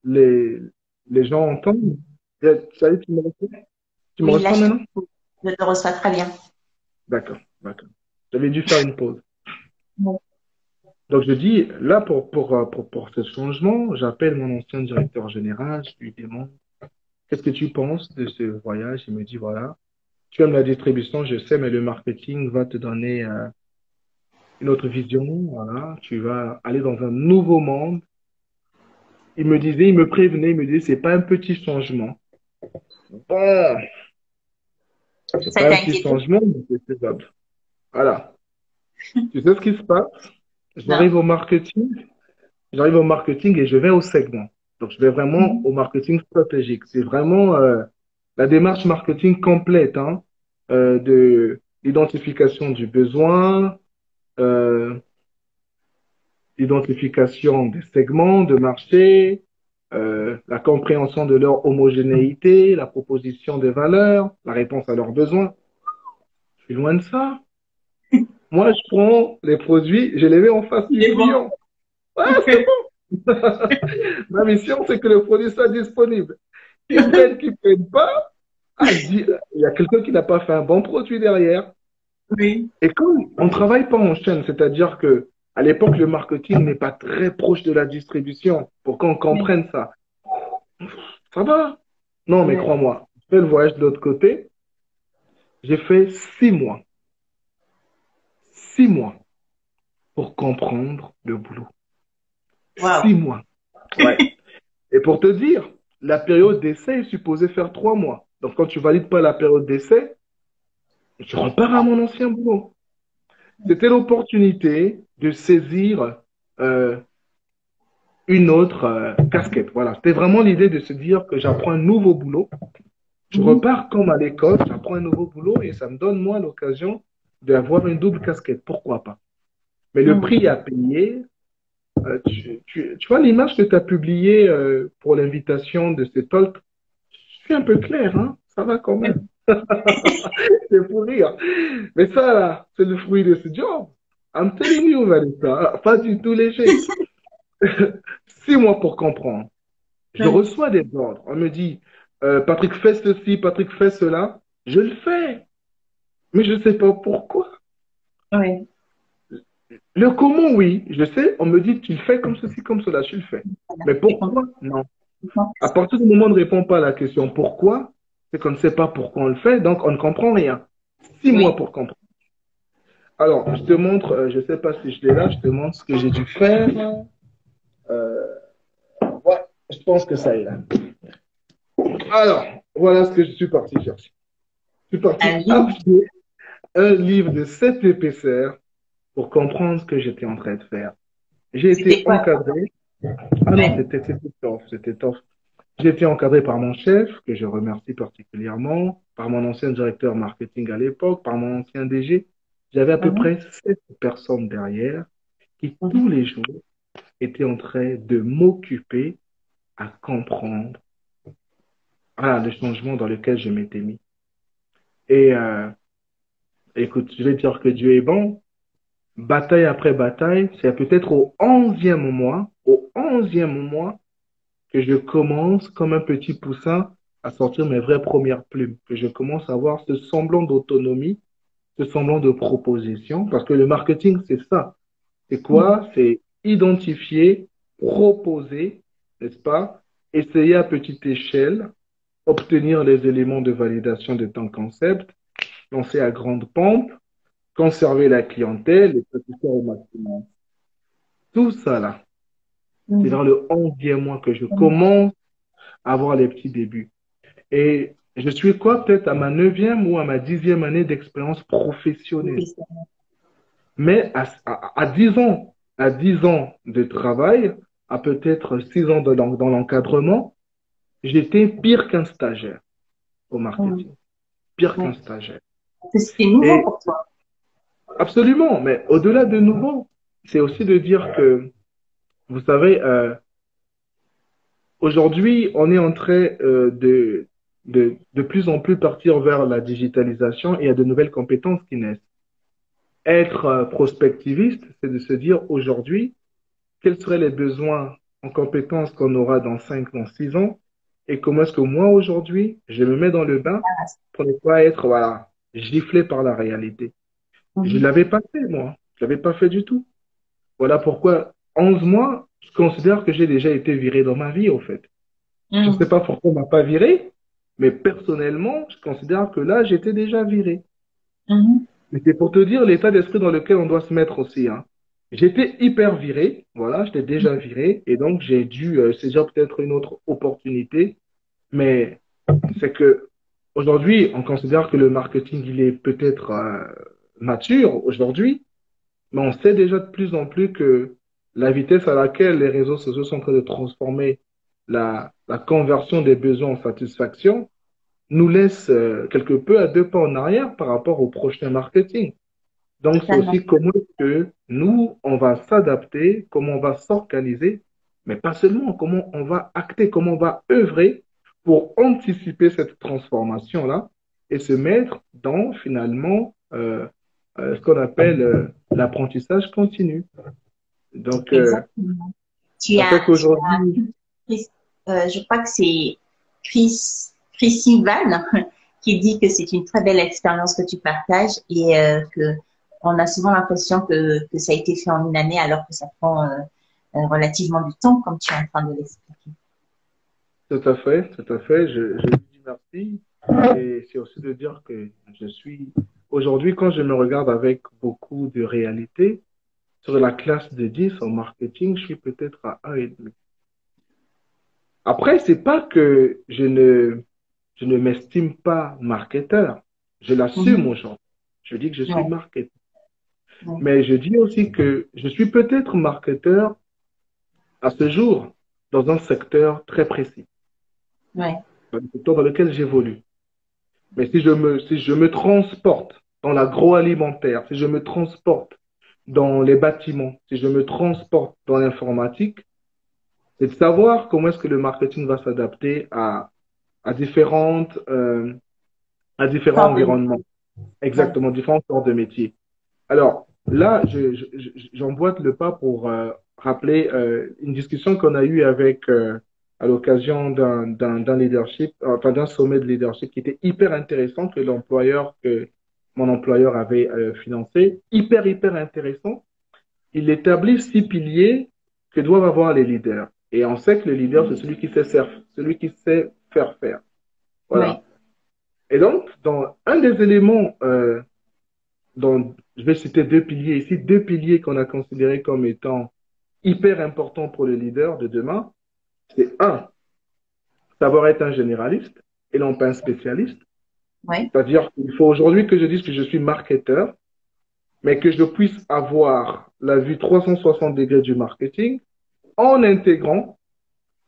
les, les gens entendent, ça y est, tu me Oui, là, reçois maintenant? je te reçois très bien. D'accord, d'accord. J'avais dû faire une pause. Bon. Donc, je dis, là, pour ce changement, j'appelle mon ancien directeur général, je lui demande, qu'est-ce que tu penses de ce voyage? Il me dit, voilà, tu aimes la distribution, je sais, mais le marketing va te donner une autre vision. Voilà, tu vas aller dans un nouveau monde. Il me prévenait, il me disait, c'est pas un petit changement. Bon, c'est Ça pas un t'a petit inquiété? changement, mais c'est faisable. Voilà. Tu sais ce qui se passe? Non? J'arrive au marketing, j'arrive au marketing et je vais au segment. Donc, je vais vraiment Mhm. au marketing stratégique. C'est vraiment la démarche marketing complète, hein, de l'identification du besoin, euh, l'identification des segments de marché, la compréhension de leur homogénéité, la proposition des valeurs, la réponse à leurs besoins. Je suis loin de ça. Moi, je prends les produits, je les mets en face Il du est bon. client. Ouais, c'est bon. Ma mission, c'est que le produit soit disponible. Qu'ils prennent pas, ah, je dis, il y a quelqu'un qui n'a pas fait un bon produit derrière. Oui. Et comme on travaille pas en chaîne, c'est-à-dire que à l'époque, le marketing n'est pas très proche de la distribution pour qu'on Oui. comprenne ça. Ça va? Non, mais Oui. crois-moi, je fais le voyage de l'autre côté. J'ai fait 6 mois. 6 mois pour comprendre le boulot. Wow. 6 mois. Ouais. Et pour te dire, la période d'essai est supposée faire 3 mois. Donc, quand tu valides pas la période d'essai, je repars à mon ancien boulot. C'était l'opportunité de saisir euh, une autre casquette. Voilà. C'était vraiment l'idée de se dire que j'apprends un nouveau boulot. Je Mhm. repars comme à l'école, j'apprends un nouveau boulot et ça me donne, moi, l'occasion d'avoir une double casquette. Pourquoi pas? Mais le Mhm. prix à payer, tu vois l'image que tu as publiée pour l'invitation de ce talk, je suis un peu clair, hein? Ça va quand même. C'est pour rire. Mais ça, là, c'est le fruit de ce job. I'm telling you, Vanessa. Pas du tout léger. 6 mois pour comprendre. Je Oui. reçois des ordres. On me dit, Patrick, fais ceci, Patrick, fais cela. Je le fais. Mais je ne sais pas pourquoi. Oui. Le comment, oui. Je sais, on me dit, tu le fais comme ceci, comme cela. Je le fais. Voilà. Mais J'ai compris. pourquoi? Non. À partir du moment où on ne répond pas à la question pourquoi, c'est qu'on ne sait pas pourquoi on le fait, donc on ne comprend rien. 6 mois Oui. pour comprendre. Alors, je te montre, je ne sais pas si je l'ai là, je te montre ce que j'ai dû faire. Euh, ouais, je pense que ça est là. Alors, voilà ce que je suis parti chercher. Je suis parti Un livre. acheter un livre de cette épaisseur pour comprendre ce que j'étais en train de faire. J'ai été C'était quoi? encadré. Ah non, Oui. c'était tough, c'était tough. J'ai été encadré par mon chef, que je remercie particulièrement, par mon ancien directeur marketing à l'époque, par mon ancien DG. J'avais à peu Mhm. près 7 personnes derrière qui, tous Mhm. les jours, étaient en train de m'occuper à comprendre le changement dans lequel je m'étais mis. Et écoute, je vais dire que Dieu est bon. Bataille après bataille, c'est peut-être au 11e mois, que je commence comme un petit poussin à sortir mes vraies premières plumes, que je commence à avoir ce semblant d'autonomie, ce semblant de proposition, parce que le marketing, c'est ça. C'est Mhm. quoi? C'est identifier, proposer, n'est-ce pas? Essayer à petite échelle, obtenir les éléments de validation de ton concept, lancer à grande pompe, conserver la clientèle et satisfaire au maximum. Tout ça là, c'est Mhm. dans le 11e mois que je commence à avoir les petits débuts. Et je suis quoi, peut-être à ma 9e ou à ma 10e année d'expérience professionnelle. Mais à 10 ans, à 10 ans de travail, à peut-être 6 ans dans l'encadrement, j'étais pire qu'un stagiaire au Mhm. marketing. Pire qu'un Oui. stagiaire. Parce que c'était nouveau Et pour toi. absolument, mais au-delà de nouveau, c'est aussi de dire que, vous savez, aujourd'hui, on est en train de plus en plus partir vers la digitalisation et il y a de nouvelles compétences qui naissent. Être prospectiviste, c'est de se dire aujourd'hui, quels seraient les besoins en compétences qu'on aura dans 5, dans 6 ans et comment est-ce que moi, aujourd'hui, je me mets dans le bain pour ne pas être, voilà, giflé par la réalité. Je ne Mhm. l'avais pas fait, moi. Je ne l'avais pas fait du tout. Voilà pourquoi 11 mois, je considère que j'ai déjà été viré dans ma vie, au fait. Je ne sais Mhm. pas pourquoi on m'a pas viré. Mais personnellement, je considère que là, j'étais déjà viré. Mhm. Mais c'est pour te dire l'état d'esprit dans lequel on doit se mettre aussi, hein. J'étais hyper viré, voilà, j'étais déjà viré, et donc j'ai dû saisir peut-être une autre opportunité. Mais c'est que aujourd'hui, on considère que le marketing, il est peut-être mature aujourd'hui, mais on sait déjà de plus en plus que la vitesse à laquelle les réseaux sociaux sont en train de transformer la conversion des besoins en satisfaction nous laisse quelque peu à deux pas en arrière par rapport au prochain marketing. Donc, c'est Totalement. aussi comment est-ce que nous, on va s'adapter, comment on va s'organiser, mais pas seulement, comment on va acter, comment on va œuvrer pour anticiper cette transformation-là et se mettre dans, finalement, ce qu'on appelle l'apprentissage continu. Donc, Exactement. Tu ça fait as, tu qu'aujourd'hui, Chris- je crois que c'est Chris Van qui dit que c'est une très belle expérience que tu partages et que on a souvent l'impression que ça a été fait en une année alors que ça prend relativement du temps, comme tu es en train de l'expliquer. tout à fait, je lui dis merci. Et c'est aussi de dire que je suis, aujourd'hui, quand je me regarde avec beaucoup de réalité, sur la classe de 10 en marketing, je suis peut-être à 1,5. Après, c'est pas que je ne m'estime pas marketeur. Je l'assume Mhm. aujourd'hui. Je dis que je suis Ouais, marketeur. ouais, Mais je dis aussi que je suis peut-être marketeur à ce jour dans un secteur très précis, ouais, dans le secteur dans lequel j'évolue. Mais si je me transporte dans l'agroalimentaire, si je me transporte dans les bâtiments, si je me transporte dans l'informatique, c'est de savoir comment est-ce que le marketing va s'adapter à à différents Tant de environnements, ouais. exactement, différents sortes de métiers. Alors là, j'emboîte le pas pour rappeler une discussion qu'on a eue avec, à l'occasion d'un leadership, enfin d'un sommet de leadership qui était hyper intéressant que mon employeur avait financé, hyper intéressant. Il établit 6 piliers que doivent avoir les leaders. Et on sait que le leader, c'est celui qui sait faire faire. Ouais. Voilà. Et donc, dans un des éléments dont je vais citer 2 piliers ici, 2 piliers qu'on a considérés comme étant hyper importants pour le leader de demain, c'est un, savoir être un généraliste et non pas un spécialiste. Ouais. C'est-à-dire qu'il faut aujourd'hui que je dise que je suis marketeur, mais que je puisse avoir la vue 360 degrés du marketing en intégrant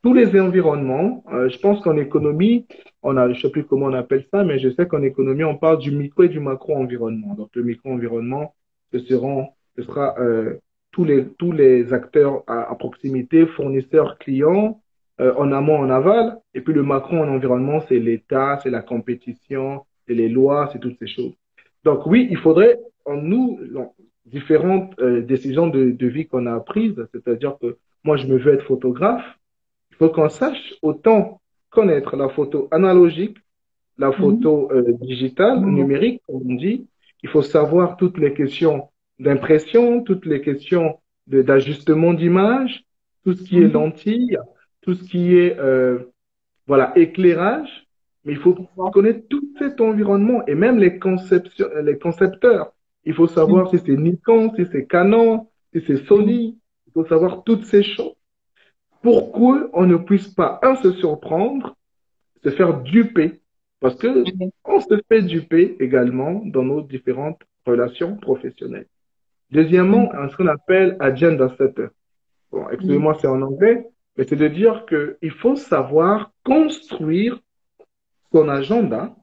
tous les environnements. Je pense qu'en économie, je sais plus comment on appelle ça, mais je sais qu'en économie, on parle du micro et du macro-environnement. Donc, le micro-environnement, ce sera tous les acteurs à proximité, fournisseurs, clients, en amont, en aval. Et puis, le macro-environnement, c'est l'État, c'est la compétition, c'est les lois, c'est toutes ces choses. Donc, oui, il faudrait, en nous, dans différentes décisions de vie qu'on a prises, c'est-à-dire que moi, je me veux être photographe. Il faut qu'on sache autant connaître la photo analogique, la Mhm. photo digitale, numérique, comme on dit. Il faut savoir toutes les questions d'impression, toutes les questions d'ajustement d'image, tout ce qui est Mhm. lentille, tout ce qui est voilà, éclairage. Mais il faut Exact. connaître tout cet environnement et même les concepteurs. Il faut Mhm. savoir si c'est Nikon, si c'est Canon, si c'est Mhm. Sony. Il faut savoir toutes ces choses. Pourquoi on ne puisse pas, un, se surprendre, se faire duper? Parce que Mhm. on se fait duper également dans nos différentes relations professionnelles. Deuxièmement, Mhm. ce qu'on appelle agenda setter. Bon, Mhm. excusez-moi, c'est en anglais, mais c'est de dire qu'il faut savoir construire son agenda.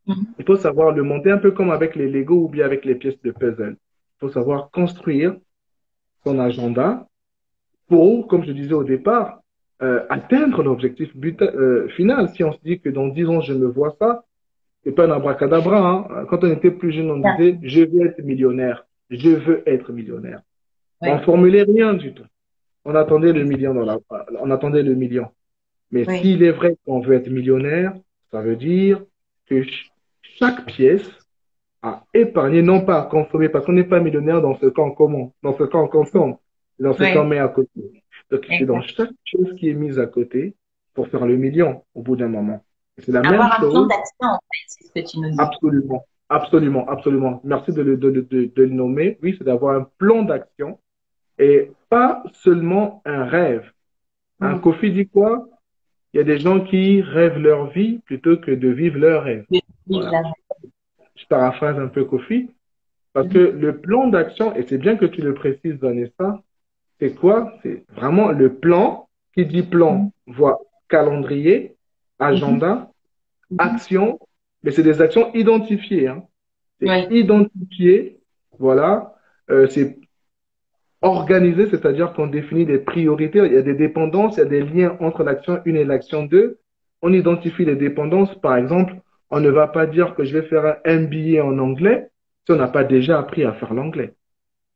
Mhm. Il faut savoir le monter un peu comme avec les Lego ou bien avec les pièces de puzzle. Il faut savoir construire son agenda pour, comme je disais au départ, atteindre l'objectif final. Si on se dit que dans 10 ans, je me vois ça, c'est pas un abracadabra, hein. Quand on était plus jeune, on Bien. disait, je veux être millionnaire. Je veux être millionnaire. On Ouais. formulait rien du tout. On attendait le million on attendait le million. Mais Oui. s'il est vrai qu'on veut être millionnaire, ça veut dire que chaque pièce à épargner, non pas à consommer, parce qu'on n'est pas millionnaire dans ce cas en commun, dans ce cas on consomme, dans ce cas on Oui. met à côté. Donc c'est dans Exact. chaque chose qui est mise à côté pour faire le million au bout d'un moment. C'est la même Avoir un plan chose. d'action, en fait, c'est ce que tu nous dis. Absolument, absolument, absolument. Merci de le nommer. Oui, c'est d'avoir un plan d'action et pas seulement un rêve. Un Mm. Kofi dit quoi? Il y a des gens qui rêvent leur vie plutôt que de vivre leur rêve. De vivre Voilà. la vie. Je paraphrase un peu Kofi parce que Mhm. le plan d'action, et c'est bien que tu le précises, Vanessa, c'est quoi? C'est vraiment le plan. Qui dit Mhm. plan voit calendrier, Mhm. agenda, Mhm. action, mais c'est des actions identifiées, hein. C'est Oui, identifié, voilà. C'est organisé, c'est-à-dire qu'on définit des priorités. Il y a des dépendances, il y a des liens entre l'action 1 et l'action 2. On identifie les dépendances. Par exemple, on ne va pas dire que je vais faire un MBA en anglais si on n'a pas déjà appris à faire l'anglais.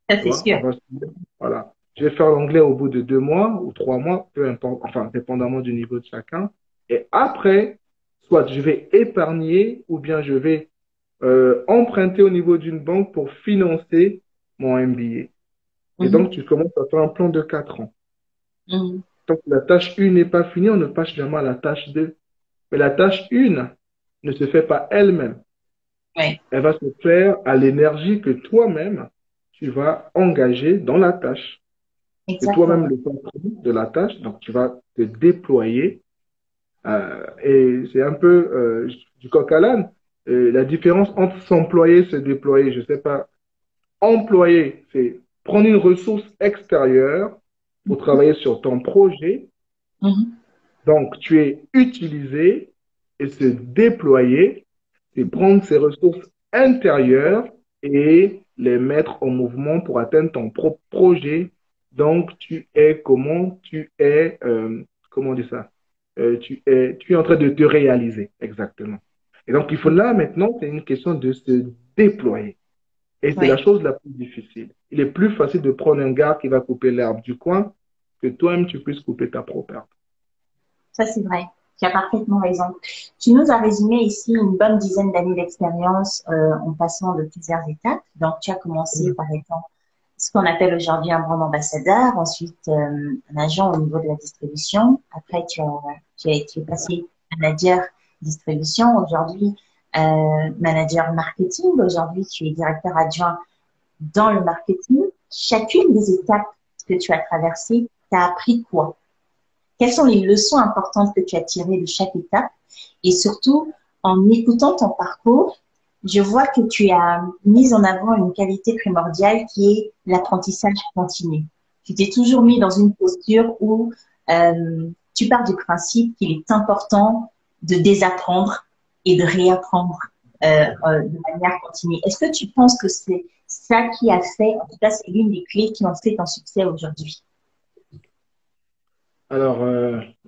ça Tu c'est vois, sûr. on va se dire, voilà. Je vais faire l'anglais au bout de 2 mois ou 3 mois, peu importe, enfin, dépendamment du niveau de chacun. Et après, soit je vais épargner ou bien je vais emprunter au niveau d'une banque pour financer mon MBA. Et donc, Mhm. tu commences à faire un plan de 4 ans. Mhm. Tant que la tâche 1 n'est pas finie, on ne passe jamais à la tâche 2. Mais la tâche 1 ne se fait pas elle-même. Oui, Elle va se faire à l'énergie que toi-même, tu vas engager dans la tâche. C'est toi-même exactement. le patron de la tâche, donc tu vas te déployer. Et c'est un peu du coq à l'âne. La différence entre s'employer et se déployer, je ne sais pas. Employer, c'est prendre une ressource extérieure pour travailler sur ton projet. Mhm. Donc, tu es utilisé et se déployer, c'est prendre ces ressources intérieures et les mettre en mouvement pour atteindre ton propre projet. Donc, comment on dit ça? Tu es en train de te réaliser, exactement. Et donc, il faut là, maintenant, c'est une question de se déployer. Et c'est la Oui, chose la plus difficile. Il est plus facile de prendre un gars qui va couper l'herbe du coin que toi-même tu puisses couper ta propre herbe. ça c'est vrai. Tu as parfaitement raison. Tu nous as résumé ici une bonne dizaine d'années d'expérience en passant de plusieurs étapes. Donc, tu as commencé par étant ce qu'on appelle aujourd'hui un brand ambassadeur, ensuite un agent au niveau de la distribution. Après, tu es passé manager distribution. Aujourd'hui, manager marketing. Aujourd'hui, tu es directeur adjoint dans le marketing. Chacune des étapes que tu as traversées t'a appris quoi? Quelles sont les leçons importantes que tu as tirées de chaque étape? Et surtout, en écoutant ton parcours, je vois que tu as mis en avant une qualité primordiale qui est l'apprentissage continu. Tu t'es toujours mis dans une posture où tu pars du principe qu'il est important de désapprendre et de réapprendre de manière continue. Est-ce que tu penses que c'est ça qui a fait, en tout cas, c'est l'une des clés qui ont fait ton succès aujourd'hui? Alors,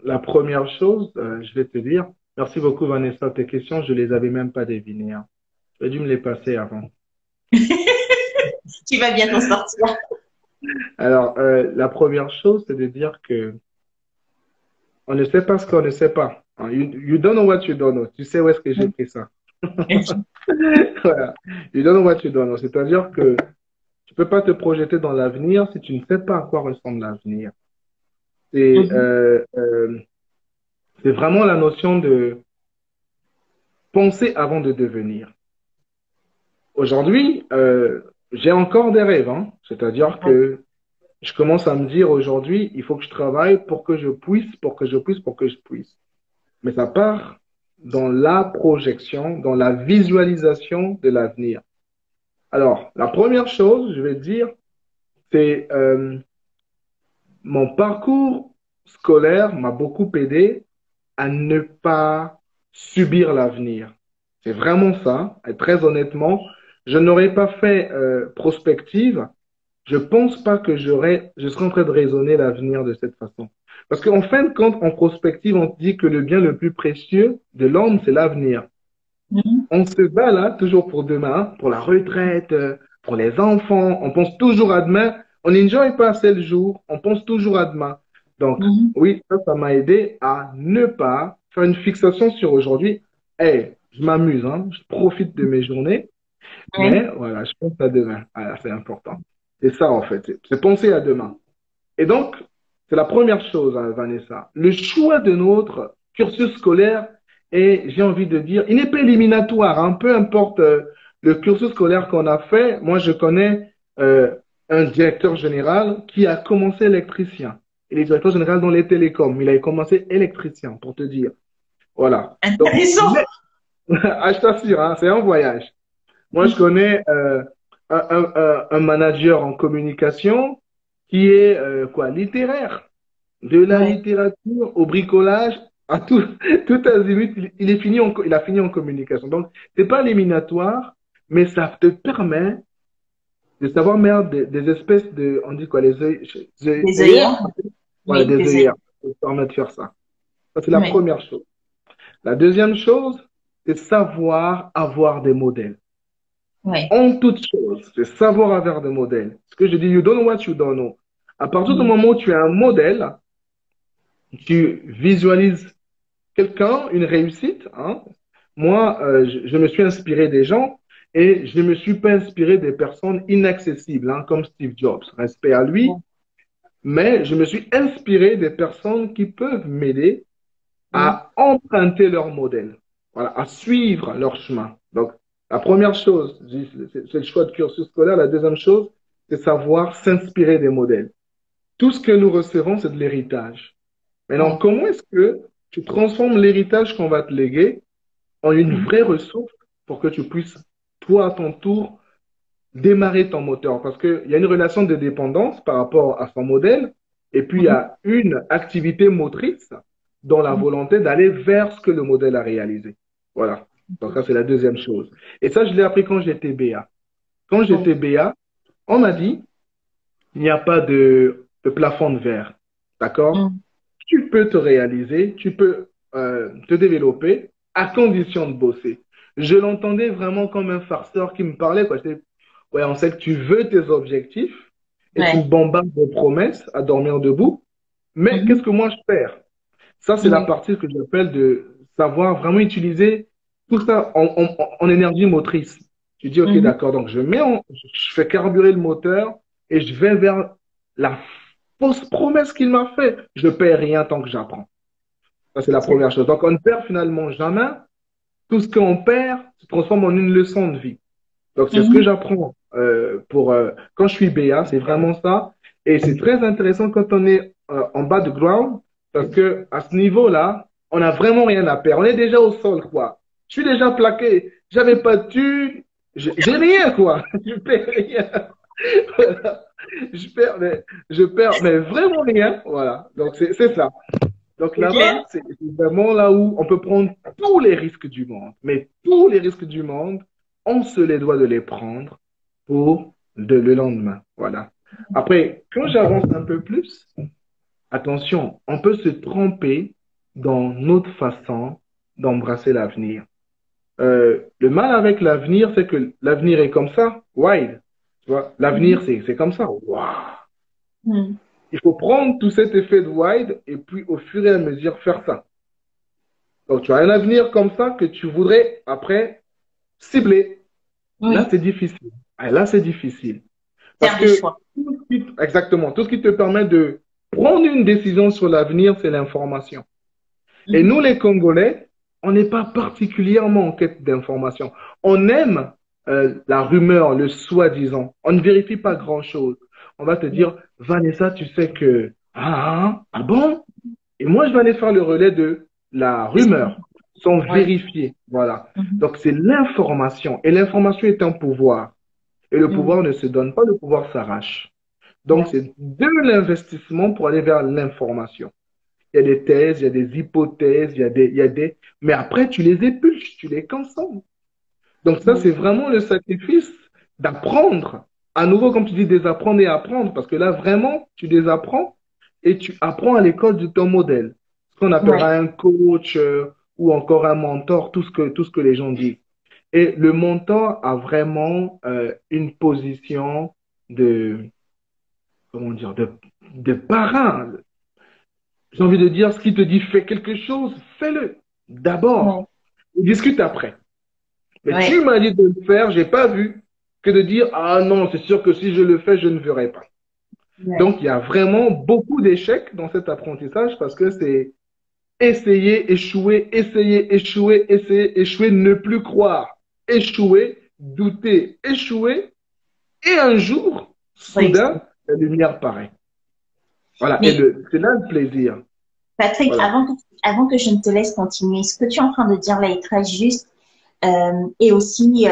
la première chose, je vais te dire, merci beaucoup Vanessa, tes questions, je les avais même pas devinées, hein. Tu as dû me les passer avant. Tu vas bien t'en sortir. Alors, la première chose, c'est de dire que on ne sait pas ce qu'on ne sait pas, hein. You don't know what you don't know. Tu sais où est-ce que j'ai pris ça? Voilà. You don't know what you don't know. C'est-à-dire que tu peux pas te projeter dans l'avenir si tu ne sais pas à quoi ressemble l'avenir. C'est Mhm. c'est vraiment la notion de penser avant de devenir. Aujourd'hui, j'ai encore des rêves, hein. C'est-à-dire Oui. que je commence à me dire aujourd'hui, il faut que je travaille pour que je puisse, pour que je puisse, pour que je puisse. Mais ça part dans la projection, dans la visualisation de l'avenir. Alors, la première chose, je vais dire, c'est mon parcours scolaire m'a beaucoup aidé à ne pas subir l'avenir. C'est vraiment ça. Et très honnêtement, je n'aurais pas fait prospective. Je pense pas que je serais en train de raisonner l'avenir de cette façon. Parce qu'en fin de compte, en prospective, on dit que le bien le plus précieux de l'homme, c'est l'avenir. Mhm. On se bat là, toujours pour demain, pour la retraite, pour les enfants. On pense toujours à demain. On n'enjoy pas assez le jour. On pense toujours à demain. Donc, Mhm. oui, ça m'a aidé à ne pas faire une fixation sur aujourd'hui. Hey, je m'amuse, hein, je profite de mes journées, Oui. mais voilà, je pense à demain. Voilà, c'est important. C'est ça, en fait. C'est penser à demain. Et donc, c'est la première chose, hein, Vanessa. Le choix de notre cursus scolaire Et j'ai envie de dire, il n'est pas éliminatoire, hein, peu importe le cursus scolaire qu'on a fait. Moi, je connais un directeur général qui a commencé électricien. Il est directeur général dans les télécoms. Il a commencé électricien, pour te dire. Voilà. Donc, Intéressant. ah, je t'assure, hein, c'est un voyage. Moi, je connais un manager en communication qui est quoi, littéraire. De la Ouais. littérature au bricolage, à tout, tout azimut, il est fini il a fini en communication. Donc, c'est pas éliminatoire, mais ça te permet de savoir mettre des espèces de, on dit quoi, Des œillères, œillères. voilà, Oui, des des œillères, œillères. ça te permet de faire ça. Ça, c'est la Oui. première chose. La deuxième chose, c'est savoir avoir des modèles. Oui. En toute chose, c'est savoir avoir des modèles. Ce que je dis, you don't know what you don't know. À partir du Mhm. moment où tu as un modèle, tu visualises quelqu'un, une réussite, hein. Moi, je me suis inspiré des gens et je ne me suis pas inspiré des personnes inaccessibles, hein, comme Steve Jobs. Respect à lui, Ouais. mais je me suis inspiré des personnes qui peuvent m'aider Oui. à emprunter leur modèle, voilà, à suivre leur chemin. Donc, la première chose, c'est le choix de cursus scolaire. La deuxième chose, c'est savoir s'inspirer des modèles. Tout ce que nous recevons, c'est de l'héritage. Maintenant, Ouais. comment est-ce que tu transformes l'héritage qu'on va te léguer en une Mhm. vraie ressource pour que tu puisses, toi, à ton tour, démarrer ton moteur? Parce qu'il y a une relation de dépendance par rapport à son modèle, et puis il y Mhm. a une activité motrice dans la volonté d'aller vers ce que le modèle a réalisé. Voilà. Donc ça, c'est la deuxième chose. Et ça, je l'ai appris quand j'étais BA. Quand Oui. j'étais BA, on m'a dit, il n'y a pas de plafond de verre. D'accord? Mhm. Tu peux te réaliser, tu peux te développer à condition de bosser. Je l'entendais vraiment comme un farceur qui me parlait, quoi. Ouais, on sait que tu veux tes objectifs et tu me Ouais. bombardes de promesses à dormir debout, mais qu'est-ce Mhm. que moi je perds? Ça, c'est la Oui. partie que j'appelle de savoir vraiment utiliser tout ça en énergie motrice. Tu dis, OK, Mhm. d'accord, donc je fais carburer le moteur et je vais vers la fausse promesse qu'il m'a fait. Je ne perds rien tant que j'apprends. Ça, c'est la C'est première chose. Donc, on ne perd finalement jamais. Tout ce qu'on perd se transforme en une leçon de vie. Donc, c'est ce que Mhm. j'apprends quand je suis BA, c'est vraiment ça. Et c'est très intéressant quand on est en bas de ground, parce que à ce niveau-là, on n'a vraiment rien à perdre. On est déjà au sol, quoi. Je suis déjà plaqué. J'avais pas de thunes. J'ai rien, quoi. Je perds rien. Voilà. Je perds, mais vraiment rien. Voilà. Donc, c'est ça. Donc c'est clair. là-bas, c'est vraiment là où on peut prendre tous les risques du monde. Mais tous les risques du monde, on se les doit de les prendre pour le lendemain. Voilà. Après, quand j'avance un peu plus, attention, on peut se tromper dans notre façon d'embrasser l'avenir. Le mal avec l'avenir, c'est que l'avenir est comme ça, wide. Tu vois, l'avenir, Mhm. c'est comme ça. Waouh. Mhm. Il faut prendre tout cet effet de wide et puis au fur et à mesure faire ça. Donc, tu as un avenir comme ça que tu voudrais après cibler. Là, Oui. c'est difficile. Ah, là, c'est difficile. Parce Faire des que, choix. exactement, tout ce qui te permet de prendre une décision sur l'avenir, c'est l'information. Et nous, Mhm. les Congolais, on n'est pas particulièrement en quête d'information. On aime la rumeur, le soi-disant. On ne vérifie pas grand-chose. On va te Oui. dire, Vanessa, tu sais que, ah bon? Et moi, je vais aller faire le relais de la rumeur, sans Oui. vérifier. Voilà. Mhm. Donc, c'est l'information. Et l'information est un pouvoir. Et le pouvoir Mhm. ne se donne pas, le pouvoir s'arrache. Donc, Ouais. c'est de l'investissement pour aller vers l'information. Il y a des thèses, il y a des hypothèses, mais après, tu les épluches, tu les consommes. Donc, ça, Oui. c'est vraiment le sacrifice d'apprendre. À nouveau, comme tu dis, désapprendre et apprendre, parce que là, vraiment, tu désapprends et tu apprends à l'école de ton modèle. Ce qu'on appellera Ouais. un coach ou encore un mentor, tout ce que les gens disent. Et le mentor a vraiment une position de, comment dire, de parrain. J'ai envie de dire, ce qui te dit fais quelque chose, fais-le Ouais. d'abord. Et discute après. Mais tu Ouais. m'as dit de le faire, j'ai pas vu que de dire, ah non, c'est sûr que si je le fais, je ne verrai pas. Ouais. Donc, il y a vraiment beaucoup d'échecs dans cet apprentissage parce que essayer, échouer, ne plus croire, échouer, douter, échouer, et un jour, Oui. soudain, la lumière paraît. Voilà, et Mais c'est là le plaisir. Patrick, Voilà. avant que je ne te laisse continuer, ce que tu es en train de dire là est très juste et aussi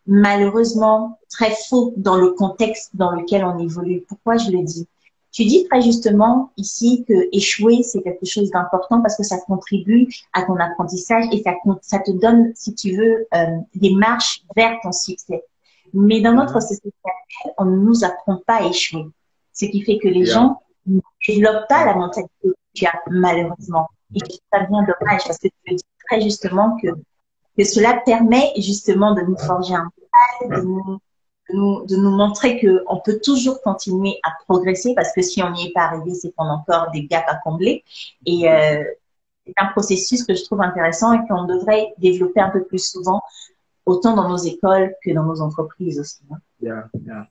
malheureusement très faux dans le contexte dans lequel on évolue. Pourquoi je le dis? Tu dis très justement ici que échouer, c'est quelque chose d'important parce que ça contribue à ton apprentissage et ça te donne, si tu veux, des marches vers ton succès. Mais dans notre Mhm. société actuelle, on ne nous apprend pas à échouer. Ce qui fait que les Yeah. gens ne développent pas la mentalité que tu as, malheureusement. Et je trouve ça bien dommage parce que tu le dis très justement que cela permet justement de nous forger un de nous, de nous montrer qu'on peut toujours continuer à progresser parce que si on n'y est pas arrivé, c'est qu'on a encore des gaps à combler. Et c'est un processus que je trouve intéressant et qu'on devrait développer un peu plus souvent, autant dans nos écoles que dans nos entreprises aussi. Hein. Yeah, yeah.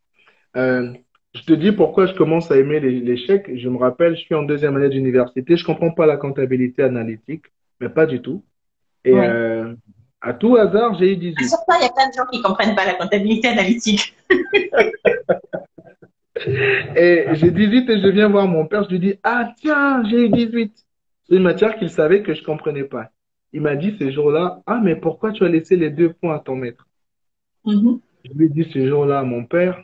Euh, je te dis pourquoi je commence à aimer l'échec. Je me rappelle, je suis en deuxième année d'université. Je comprends pas la comptabilité analytique, mais pas du tout. Et Ouais. à tout hasard, j'ai eu 18. Sur ça, il y a plein de gens qui ne comprennent pas la comptabilité analytique. Et j'ai 18 et je viens voir mon père. Je lui dis, ah tiens, j'ai eu 18. C'est une matière qu'il savait que je comprenais pas. Il m'a dit ce jour-là, ah mais pourquoi tu as laissé les 2 points à ton maître? Mhm. Je lui ai dit ce jour-là, mon père,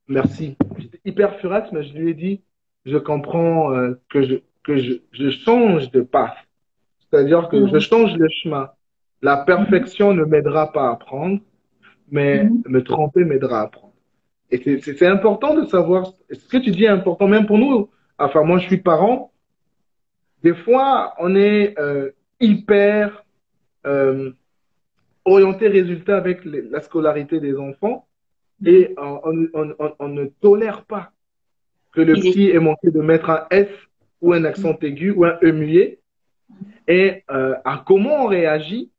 merci. J'étais hyper furax, mais je lui ai dit, je comprends que je change de path. C'est-à-dire que je Mhm. change le chemin. La Mhm. perfection ne m'aidera pas à apprendre, mais Mhm. me tromper m'aidera à apprendre. Et c'est important de savoir, ce que tu dis est important, même pour nous. Enfin, moi, je suis parent. Des fois, on est hyper euh, orienté résultat avec la scolarité des enfants Mhm. et on ne tolère pas que le Ils petit ait manqué de mettre un S ou un accent aigu ou un E muet. Et à comment on réagit,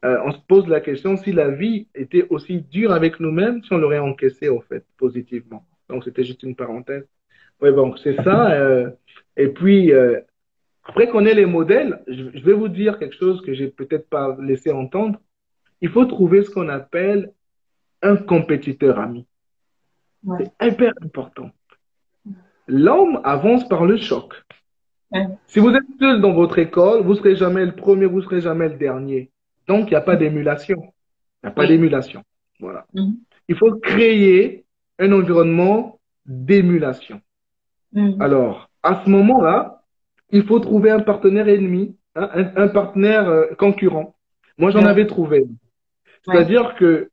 on se pose la question si la vie était aussi dure avec nous-mêmes, si on l'aurait encaissé, au fait, positivement. Donc, c'était juste une parenthèse. Oui, bon, c'est ça. Et puis, après qu'on ait les modèles, je vais vous dire quelque chose que j'ai peut-être pas laissé entendre. Il faut trouver ce qu'on appelle un compétiteur ami. Ouais. C'est hyper important. L'homme avance par le choc. Ouais. Si vous êtes seul dans votre école, vous ne serez jamais le premier, vous ne serez jamais le dernier. Donc, il n'y a pas d'émulation. Il n'y a pas Oui. d'émulation. Voilà. Mhm. Il faut créer un environnement d'émulation. Mhm. Alors, à ce moment-là, il faut trouver un partenaire ennemi, hein, un partenaire concurrent. Moi, j'en Ouais. avais trouvé. Ouais. C'est-à-dire que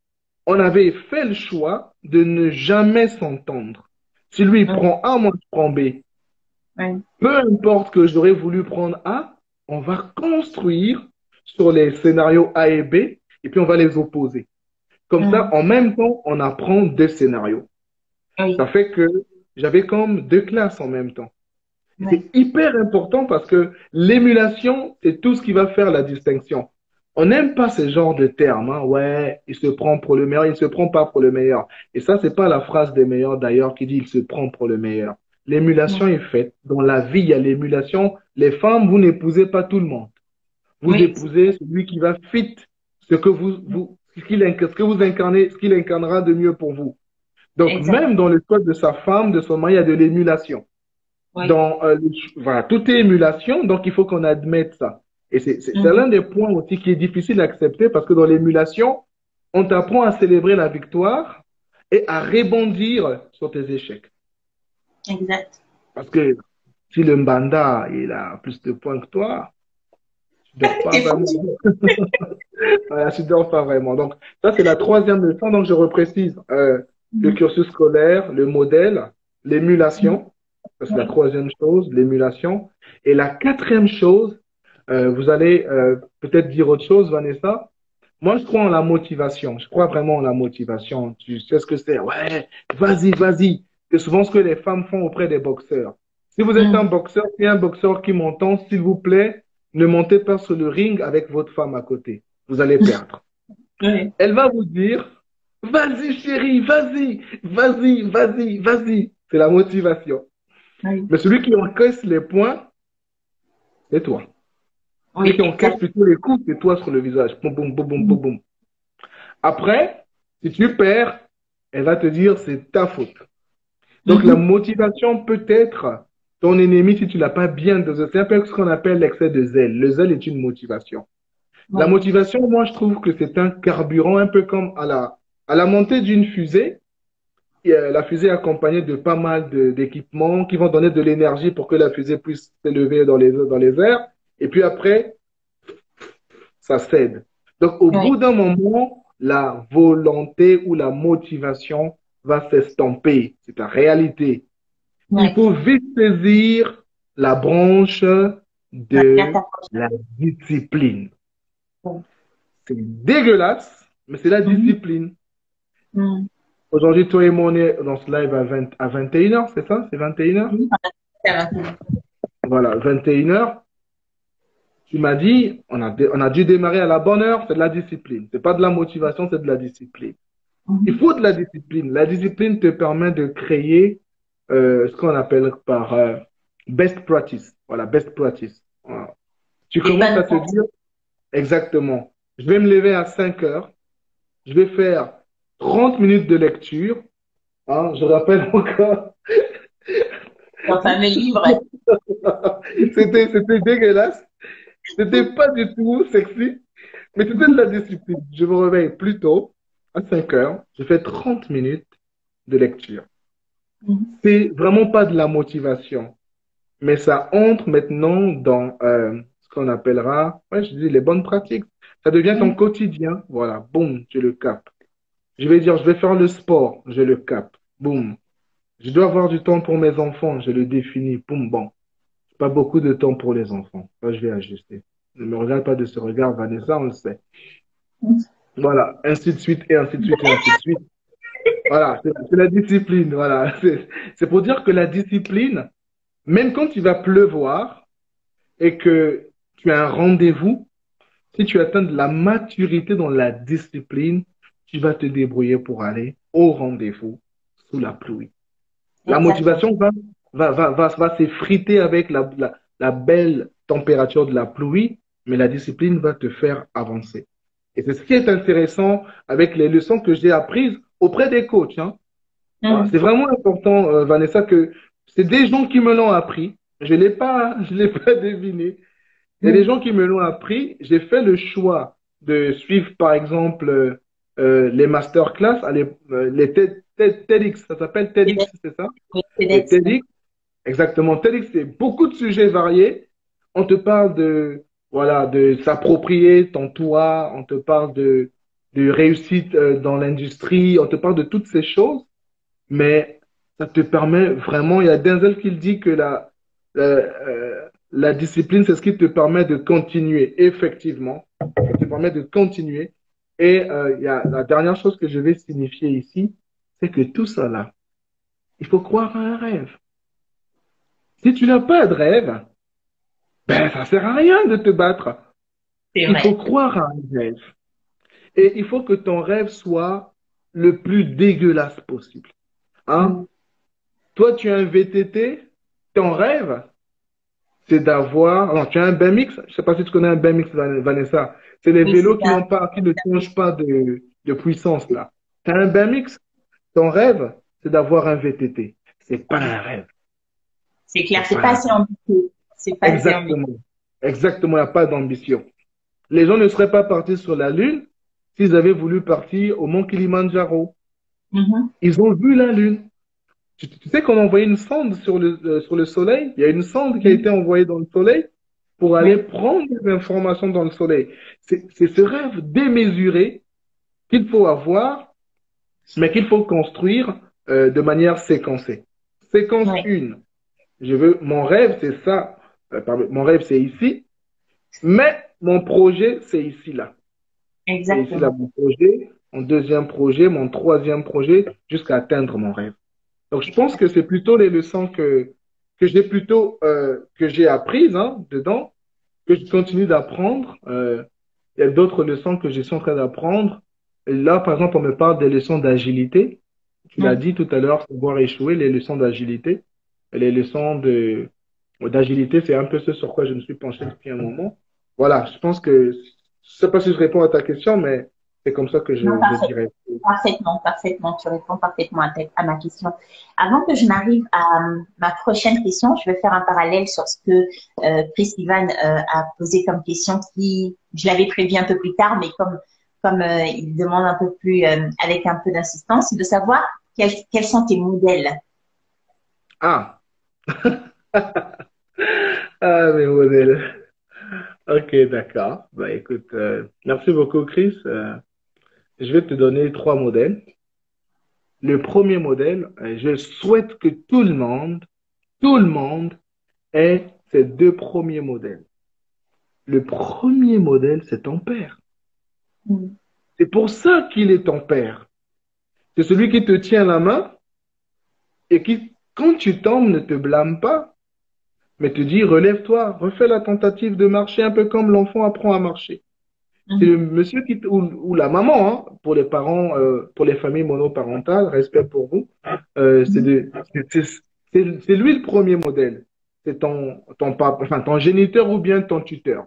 on avait fait le choix de ne jamais s'entendre. Si lui il Ouais. prend A, moi je prends B. Ouais. Peu importe que j'aurais voulu prendre A, on va construire sur les scénarios A et B et puis on va les opposer. Comme ça, Mhm. en même temps, on apprend 2 scénarios. Ça Oui. fait que j'avais comme 2 classes en même temps. Et Ouais. c'est hyper important parce que l'émulation, c'est tout ce qui va faire la distinction. On n'aime pas ce genre de termes, hein. Ouais, il se prend pour le meilleur, il ne se prend pas pour le meilleur. Et ça, c'est pas la phrase des meilleurs d'ailleurs qui dit il se prend pour le meilleur. L'émulation Ouais. est faite. Dans la vie, il y a l'émulation. Les femmes, vous n'épousez pas tout le monde. Vous Oui. épousez celui qui va fit ce que ce que vous incarnez, ce qu'il incarnera de mieux pour vous. Donc, Exact. même dans le code de sa femme, de son mari, il y a de l'émulation Oui. voilà, tout est émulation, donc il faut qu'on admette ça. Et c'est Mhm. l'un des points aussi qui est difficile à accepter parce que dans l'émulation, on t'apprend à célébrer la victoire et à rebondir sur tes échecs. Exact. Parce que si le Mbanda, il a plus de points que toi, tu dors pas T'es vraiment. foutu. Voilà, tu dors pas vraiment. Donc, ça, c'est la troisième leçon. Donc, je reprécise le Mhm. cursus scolaire, le modèle, Mhm. l'émulation. Ça, c'est la Oui. troisième chose, l'émulation. Et la quatrième chose, vous allez peut-être dire autre chose, Vanessa. Moi, je crois en la motivation. Je crois vraiment en la motivation. Tu sais ce que c'est? Ouais, vas-y, vas-y. C'est souvent ce que les femmes font auprès des boxeurs. Si vous êtes un Mhm. boxeur, s'il y a un boxeur qui m'entend, s'il vous plaît, ne montez pas sur le ring avec votre femme à côté. Vous allez perdre. Oui. Elle va vous dire, vas-y chérie, vas-y, vas-y, vas-y, vas-y. C'est la motivation. Oui. Mais celui qui encaisse les points, c'est toi. Oui, Ceux qui encaissent exact. plutôt les coups, c'est toi sur le visage. Boum, boum, boum, boum, boum, boum. Après, si tu perds, elle va te dire c'est ta faute. Donc la Mhm. motivation peut être ton ennemi si tu l'as pas bien dosé. C'est un peu ce qu'on appelle l'excès de zèle. Le zèle est une motivation. La Oui, motivation, moi, je trouve que c'est un carburant un peu comme à la montée d'une fusée. Et, la fusée est accompagnée de pas mal d'équipements qui vont donner de l'énergie pour que la fusée puisse s'élever dans les airs. Et puis après, ça cède. Donc, au oui, bout d'un moment, la volonté ou la motivation va s'estomper. C'est la réalité. Il oui. faut vite saisir la branche Ouais, bien de t'approches. la discipline. Bon. C'est dégueulasse, mais c'est la Mhm. discipline. Mhm. Aujourd'hui, toi et moi, on est dans ce live à 21h, c'est ça? C'est 21h? Oui, ça va tout. Voilà, 21h. Tu m'as dit, on a dû démarrer à la bonne heure, c'est de la discipline. C'est pas de la motivation, c'est de la discipline. Il Mhm. faut de la discipline. La discipline te permet de créer ce qu'on appelle par best practice. Voilà, best practice. Voilà. Tu Des commences à bonnes te pratiques. dire exactement, je vais me lever à 5 heures, je vais faire 30 minutes de lecture. Hein, je rappelle encore, Ton fameux livre. c'était dégueulasse. C'était pas du tout sexy, mais c'était de la discipline. Je me réveille plus tôt, à 5 heures, je fais 30 minutes de lecture. Mhm. C'est vraiment pas de la motivation, mais ça entre maintenant dans ce qu'on appellera, ouais, je dis les bonnes pratiques. Ça devient ton Mhm. quotidien. Voilà, boum, je le capte. Je vais dire, je vais faire le sport, je le capte. Boum. Je dois avoir du temps pour mes enfants, je le définis. Boum, bon. Pas beaucoup de temps pour les enfants. Ça, je vais ajuster. Ne me regarde pas de ce regard, Vanessa, on le sait. Voilà, ainsi de suite, et ainsi de suite, et ainsi de suite. Voilà, c'est la discipline. Voilà, c'est pour dire que la discipline, même quand il va pleuvoir et que tu as un rendez-vous, si tu atteins de la maturité dans la discipline, tu vas te débrouiller pour aller au rendez-vous sous la pluie. La Exactement. motivation va s'effriter avec la belle température de la pluie, mais la discipline va te faire avancer. Et c'est ce qui est intéressant avec les leçons que j'ai apprises auprès des coachs. Hein. Voilà, c'est Mhm. vraiment important, Vanessa, que c'est des gens qui me l'ont appris. Je l'ai pas deviné. Il y a des Mhm. gens qui me l'ont appris. J'ai fait le choix de suivre, par exemple, les masterclass, les TEDx, ça s'appelle TEDx, c'est ça? Oui, Les TEDx, oui. TEDx, exactement. TEDx, c'est beaucoup de sujets variés. On te parle voilà, de s'approprier ton toit, on te parle de réussite dans l'industrie, on te parle de toutes ces choses, mais ça te permet vraiment, il y a Denzel qui le dit que la discipline, c'est ce qui te permet de continuer, effectivement. Ça te permet de continuer. Et il y a la dernière chose que je vais signifier ici, c'est que tout ça là, il faut croire à un rêve. Si tu n'as pas de rêve, ben ça sert à rien de te battre. C'est Il faut vrai. croire à un rêve. Et il faut que ton rêve soit le plus dégueulasse possible. Hein? Mhm. Toi, tu as un VTT, ton rêve, c'est d'avoir. Non, tu as un BMX. Je ne sais pas si tu connais un BMX, Vanessa. C'est les Oui, vélos c'est qui ça. n'ont pas, qui ne changent pas de puissance, là. Tu as un BMX. Ton rêve, c'est d'avoir un VTT. C'est pas un rêve. C'est clair, C'est c'est pas pas un assez rêve. ambitieux. C'est pas assez ambitieux. Exactement. Exactement. Il n'y a pas d'ambition. Les gens ne seraient pas partis sur la Lune s'ils avaient voulu partir au mont Kilimandjaro. Mhm. Ils ont vu la Lune. Tu sais qu'on a envoyé une sonde sur le Soleil? Il y a une sonde qui a Mhm. été envoyée dans le Soleil pour aller Oui, prendre des informations dans le Soleil. C'est ce rêve démesuré qu'il faut avoir, mais qu'il faut construire de manière séquencée. Séquence oui, 1. Mon rêve, c'est ça. Pardon, mon rêve, c'est ici, mais mon projet, c'est ici, là. C'est ici, là, exactement. mon projet, mon deuxième projet, mon troisième projet, jusqu'à atteindre mon rêve. Donc, je pense que c'est plutôt les leçons que j'ai apprises hein, dedans, que je continue d'apprendre. Il y a d'autres leçons que je suis en train d'apprendre. Et là, par exemple, on me parle des leçons d'agilité. Tu l'as Mhm. dit tout à l'heure, savoir échouer, les leçons d'agilité. Les leçons d'agilité, c'est un peu ce sur quoi je me suis penché depuis un moment. Voilà, je pense que, je sais pas si je réponds à ta question, mais c'est comme ça que Non, je dirais. parfaitement, parfaitement. Tu réponds parfaitement à ma question. Avant que je n'arrive à ma prochaine question, je vais faire un parallèle sur ce que Chris Ivan a posé comme question qui, je l'avais prévu un peu plus tard, mais comme il demande un peu plus, avec un peu d'insistance, c'est de savoir quels sont tes modèles. Ah, ah, mes modèles. Ok, d'accord. Bah, écoute, merci beaucoup, Chris. Je vais te donner trois modèles. Le premier modèle, je souhaite que tout le monde ait ces deux premiers modèles. Le premier modèle, c'est ton père. Mm. C'est pour ça qu'il est ton père. C'est celui qui te tient la main et qui, quand tu tombes, ne te blâme pas, mais te dit, relève-toi, refais la tentative de marcher un peu comme l'enfant apprend à marcher. C'est le Mhm. monsieur qui, ou la maman, hein, pour les parents, pour les familles monoparentales, respect pour vous, c'est lui le premier modèle. C'est ton papa, enfin, ton géniteur ou bien ton tuteur.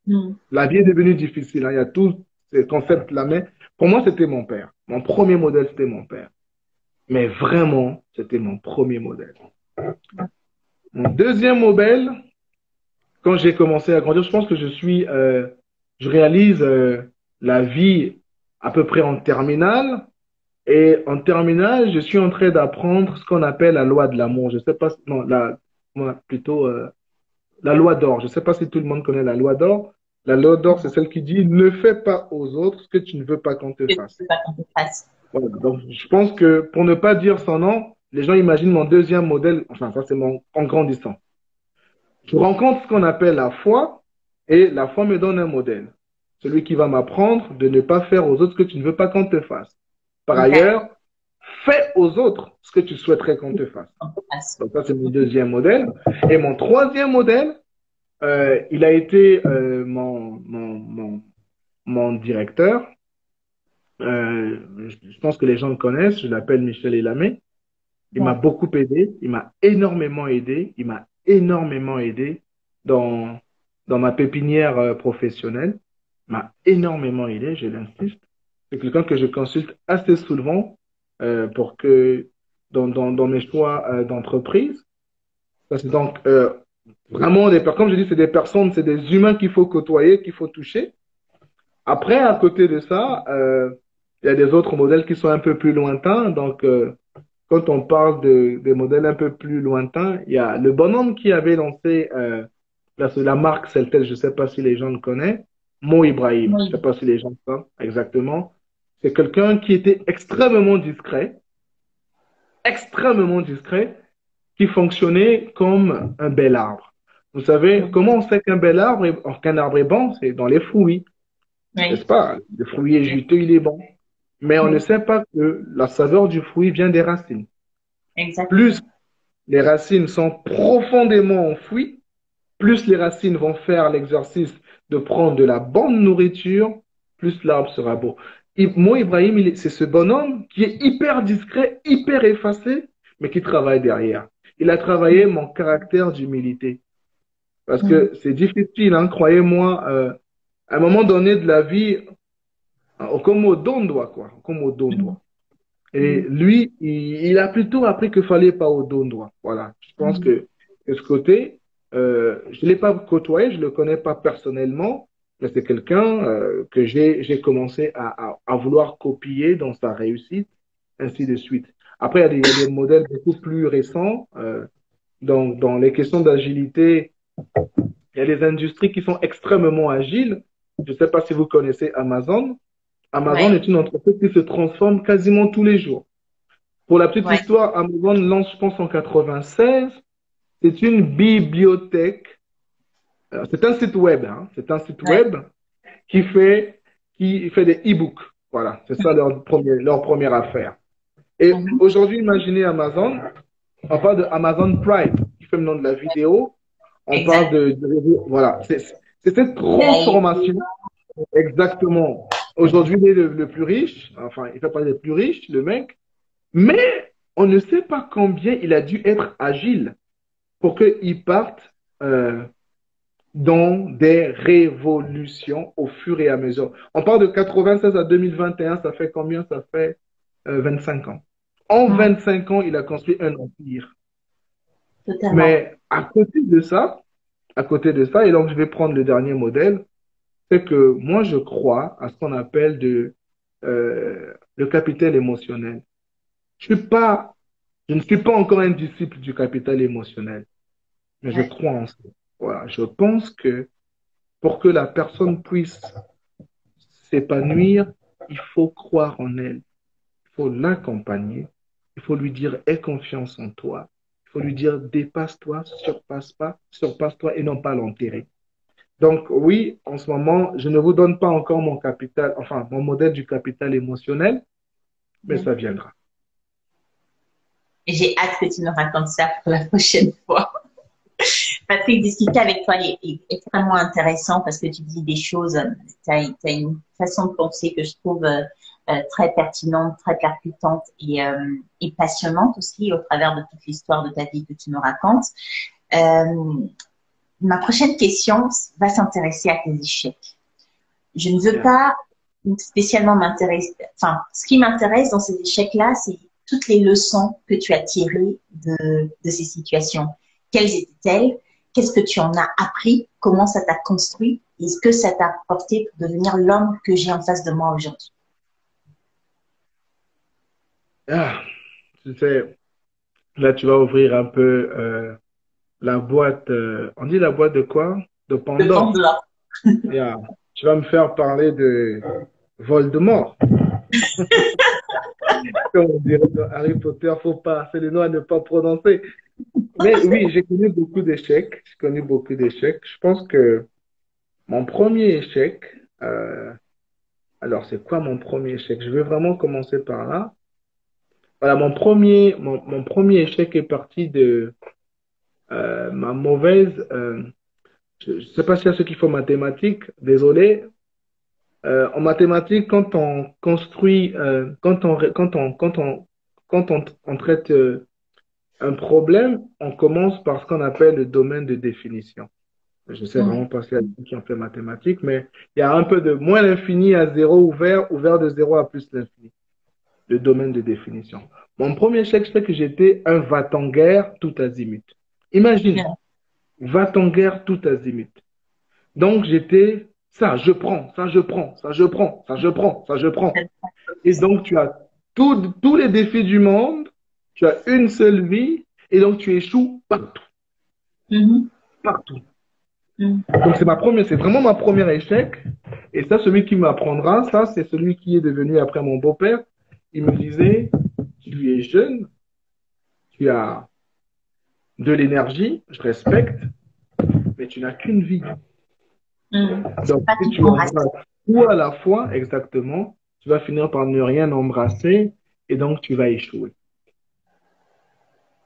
Mm. La vie est devenue difficile, hein, il y a tous ces concepts-là, mais pour moi, c'était mon père. Mon premier modèle, c'était mon père. Mais vraiment, c'était mon premier modèle. Mon deuxième modèle, quand j'ai commencé à grandir, je pense que je réalise la vie à peu près en terminale. Et en terminale, je suis en train d'apprendre ce qu'on appelle la loi de l'amour. Je sais pas, non, plutôt la loi d'or. Je sais pas si tout le monde connaît la loi d'or. La loi d'or, c'est celle qui dit ne fais pas aux autres ce que tu ne veux pas qu'on te Je fasse. sais pas quand tu passes. Voilà. Donc, je pense que pour ne pas dire son nom, les gens imaginent mon deuxième modèle. Enfin, ça, c'est mon en grandissant. Je rencontre ce qu'on appelle la foi et la foi me donne un modèle. Celui qui va m'apprendre de ne pas faire aux autres ce que tu ne veux pas qu'on te fasse. Par Exact. ailleurs, fais aux autres ce que tu souhaiterais qu'on te fasse. Quand tu passes. Donc ça, c'est mon deuxième modèle. Et mon troisième modèle, il a été mon directeur. Je pense que les gens le connaissent. Je l'appelle Michel Elamé. Il m'a D'accord. beaucoup aidé. Il m'a énormément aidé. Il m'a énormément aidé dans, dans ma pépinière professionnelle. Il m'a énormément aidé, je l'insiste. C'est quelqu'un que je consulte assez souvent pour que dans mes choix d'entreprise. Ça, c'est donc vraiment des personnes, comme je dis, c'est des personnes, c'est des humains qu'il faut côtoyer, qu'il faut toucher. Après, à côté de ça, il y a des autres modèles qui sont un peu plus lointains. Donc, quand on parle des modèles un peu plus lointains, il y a le bonhomme qui avait lancé la marque Celtel, je ne sais pas si les gens le connaissent, Mo Ibrahim. Je ne sais Oui. pas si les gens savent exactement. C'est quelqu'un qui était extrêmement discret, qui fonctionnait comme un bel arbre. Vous savez, comment on sait qu'un arbre est bon? C'est dans les fruits, n'est-ce Oui. pas? Le fruit est juteux, il est bon. Mais on ne Oui. sait pas que la saveur du fruit vient des racines. Plus Exactement. les racines sont profondément enfouies, plus les racines vont faire l'exercice de prendre de la bonne nourriture, plus l'arbre sera beau. Moi, Ibrahim, c'est ce bonhomme qui est hyper discret, hyper effacé, mais qui travaille derrière. Il a travaillé mon caractère d'humilité. Parce Mm. que c'est difficile, hein, croyez-moi, à un moment donné de la vie, comme au don doigt, quoi, comme au don Mm. doigt. Et Mm. lui, il a plutôt appris qu'il fallait pas au dos droit. Voilà. Je pense Mm. que ce côté, je ne l'ai pas côtoyé, je ne le connais pas personnellement, mais c'est quelqu'un que j'ai commencé à vouloir copier dans sa réussite, ainsi de suite. Après, il y a des modèles beaucoup plus récents. Dans les questions d'agilité, il y a des industries qui sont extrêmement agiles. Je ne sais pas si vous connaissez Amazon. Amazon Ouais. est une entreprise qui se transforme quasiment tous les jours. Pour la petite Ouais. histoire, Amazon lance, je pense, en 96. C'est une bibliothèque. C'est un site web. Hein. C'est un site Ouais. web qui fait, qui fait des e-books. Voilà, c'est ça leur première affaire. Et Mhm. aujourd'hui, imaginez Amazon. On parle de Amazon Prime, qui fait le nom de la vidéo. On parle Exact. voilà, c'est cette Il a été. transformation. Exactement. Aujourd'hui, il est le plus riche. Enfin, il fait partie des plus riches, le mec. Mais on ne sait pas combien il a dû être agile pour qu'il parte euh, dont des révolutions au fur et à mesure. On parle de 96 à 2021, ça fait combien? Ça fait 25 ans. En Mm. 25 ans, il a construit un empire. Totalement. Mais à côté de ça, et donc je vais prendre le dernier modèle, c'est que moi je crois à ce qu'on appelle le capital émotionnel. Je ne suis pas encore un disciple du capital émotionnel, mais je Ouais. crois en ça. Voilà, je pense que pour que la personne puisse s'épanouir, il faut croire en elle, il faut l'accompagner, il faut lui dire aie confiance en toi, il faut lui dire dépasse-toi, surpasse-toi et non pas l'enterrer. Donc oui, en ce moment, je ne vous donne pas encore mon capital, enfin mon modèle du capital émotionnel, mais Mm. ça viendra. Et j'ai hâte que tu nous racontes ça pour la prochaine fois. Patrick, discuter avec toi est extrêmement intéressant parce que tu dis des choses, tu as une façon de penser que je trouve très pertinente, très percutante et passionnante aussi au travers de toute l'histoire de ta vie que tu me racontes. Euh, Ma prochaine question va s'intéresser à tes échecs. Je ne veux Bien. pas spécialement m'intéresser, enfin, ce qui m'intéresse dans ces échecs-là, c'est toutes les leçons que tu as tirées de ces situations. Quelles étaient-elles? Qu'est-ce que tu en as appris? Comment ça t'a construit? Et ce que ça t'a apporté pour devenir l'homme que j'ai en face de moi aujourd'hui? Ah, tu sais, là tu vas ouvrir un peu la boîte, on dit la boîte de quoi? De De Pandore. Pandore. Yeah. Tu vas me faire parler de Voldemort. Comme on dirait dans Harry Potter, faut pas, c'est le nom à ne pas prononcer. Mais oui, j'ai connu beaucoup d'échecs. J'ai connu beaucoup d'échecs. Je pense que mon premier échec, alors c'est quoi mon premier échec? Je vais vraiment commencer par là. Voilà, mon premier échec est parti de ma mauvaise. Je ne sais pas s'il y a ceux qui font mathématiques, désolé. En mathématiques, quand on construit, quand on traite un problème, on commence par ce qu'on appelle le domaine de définition. Je sais vraiment Mm. pas si y a ceux qui ont fait mathématiques, mais il y a un peu de moins l'infini à zéro ouvert, ouvert de zéro à plus l'infini. Le domaine de définition. Mon premier échec, c'est que j'étais un va-t-en-guerre tout azimut. Imagine, va-t-en-guerre tout azimut. Donc j'étais ça, je prends, ça, je prends, ça, je prends, ça, je prends, ça, je prends. Et donc tu as tous les défis du monde, tu as une seule vie, et donc tu échoues partout, Mhm. partout. Mhm. Donc c'est vraiment ma première échec. Et ça, celui qui m'apprendra, ça, c'est celui qui est devenu après mon beau-père. Il me disait, tu es jeune, tu as de l'énergie, je respecte, mais tu n'as qu'une vie. Mhm. C'est Donc, pas si tout tu embrasser. embrasses tout à la fois, exactement, tu vas finir par ne rien embrasser et donc tu vas échouer.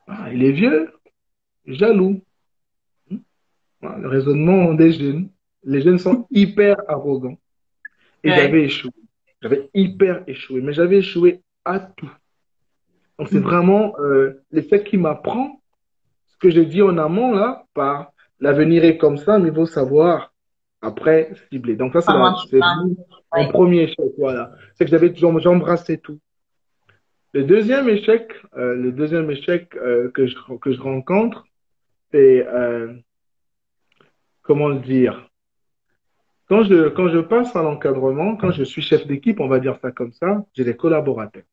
Ah, il est vieux, jaloux. Ah, le raisonnement des jeunes. Les jeunes sont hyper arrogants. Et Ouais. j'avais échoué. J'avais hyper échoué, mais j'avais échoué à tout. Donc, c'est Mhm. vraiment l'effet qui m'apprend ce que j'ai dit en amont, là, par l'avenir est comme ça, mais il faut savoir après cibler. Donc, ça, Prendre un c'est chemin. mon Ouais. premier échec, voilà. C'est que j'embrassais tout. Le deuxième échec que je rencontre, c'est, comment le dire, quand je passe à l'encadrement, quand je suis chef d'équipe, on va dire ça comme ça, j'ai des collaborateurs.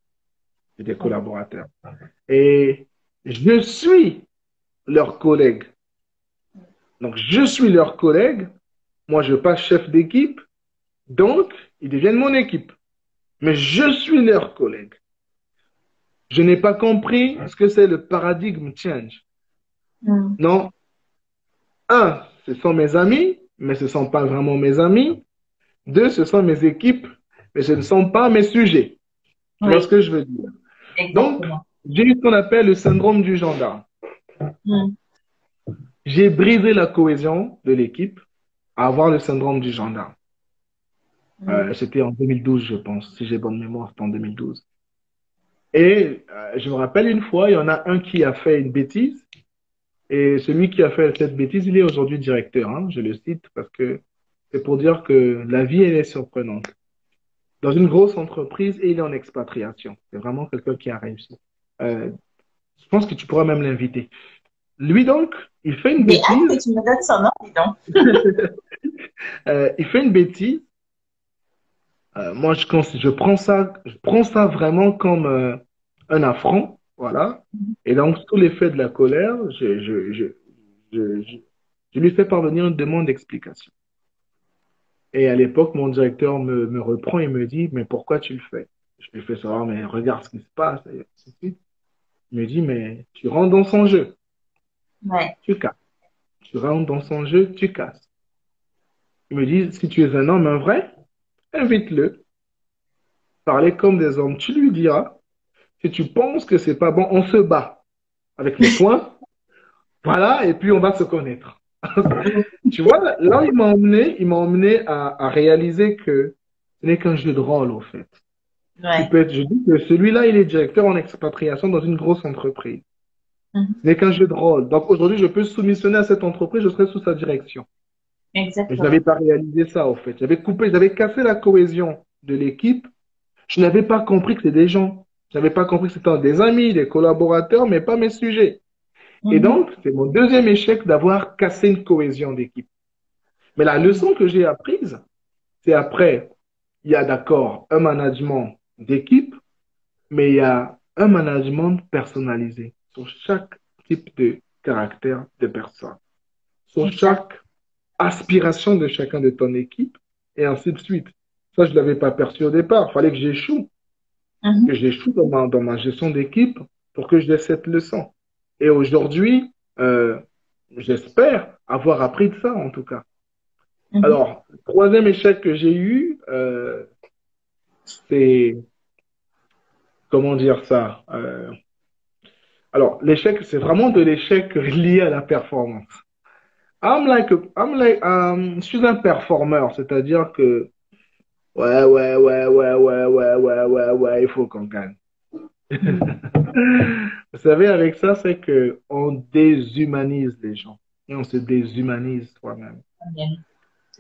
J'ai des collaborateurs. Et je suis leur collègue. Donc, je suis leur collègue. Moi, je passe chef d'équipe. Donc, ils deviennent mon équipe. Mais je suis leur collègue. Je n'ai pas compris ce que c'est le paradigme change. Mhm. Non, un, ce sont mes amis, mais ce ne sont pas vraiment mes amis. Deux, ce sont mes équipes, mais ce ne sont pas mes sujets. Tu vois ce Oui, que je veux dire? Donc, exactement. j'ai eu ce qu'on appelle le syndrome du gendarme. Mhm. J'ai brisé la cohésion de l'équipe à avoir le syndrome du gendarme. Mhm. C'était en 2012, je pense. Si j'ai bonne mémoire, c'était en 2012. Et je me rappelle une fois, il y en a un qui a fait une bêtise. Et celui qui a fait cette bêtise, il est aujourd'hui directeur, hein, je le cite parce que c'est pour dire que la vie, elle est surprenante. Dans une grosse entreprise et il est en expatriation. C'est vraiment quelqu'un qui a réussi. Euh, je pense que tu pourras même l'inviter. Lui donc, il fait une J'ai hâte que bêtise. tu me donnes son nom, dis donc. Il fait une bêtise. Moi, je prends ça vraiment comme un affront, voilà. Et donc, sous l'effet de la colère, je lui fais parvenir une demande d'explication. Et à l'époque, mon directeur me reprend et me dit, mais pourquoi tu le fais? Je lui fais savoir, mais regarde ce qui se passe, et ainsi de suite. Il me dit, mais tu rentres dans son jeu, Ouais. tu casses. Tu rentres dans son jeu, tu casses. Il me dit, si tu es un homme, un vrai, invite-le, parlez comme des hommes. Tu lui diras, si tu penses que c'est pas bon, on se bat avec les poings, voilà, et puis on va se connaître. Tu vois, là, il m'a emmené à réaliser que ce n'est qu'un jeu de rôle, au fait. Ouais. Je dis que celui-là, il est directeur en expatriation dans une grosse entreprise. Mhm. Ce n'est qu'un jeu de rôle. Donc aujourd'hui, je peux soumissionner à cette entreprise, je serai sous sa direction. Mais je n'avais Exactement. pas réalisé ça, au fait. J'avais coupé, j'avais cassé la cohésion de l'équipe. Je n'avais pas compris que c'était des gens. Je n'avais pas compris que c'était des amis, des collaborateurs, mais pas mes sujets. Et Mhm. donc, c'est mon deuxième échec d'avoir cassé une cohésion d'équipe. Mais la leçon que j'ai apprise, c'est après, il y a d'accord un management d'équipe, mais il y a un management personnalisé sur chaque type de caractère de personne, sur Exact. chaque aspiration de chacun de ton équipe, et ainsi de suite. Ça, je ne l'avais pas perçu au départ. Il fallait que Mhm. j'échoue dans ma gestion d'équipe pour que je dé cette leçon. Et aujourd'hui, j'espère avoir appris de ça, en tout cas. Mhm. Alors, le troisième échec que j'ai eu, c'est, comment dire ça? Alors, l'échec, c'est vraiment de l'échec lié à la performance. Je suis un performeur, c'est-à-dire que, ouais, il faut qu'on gagne. Mhm. Vous savez, avec ça, c'est que on déshumanise les gens et on se déshumanise soi-même. Bien.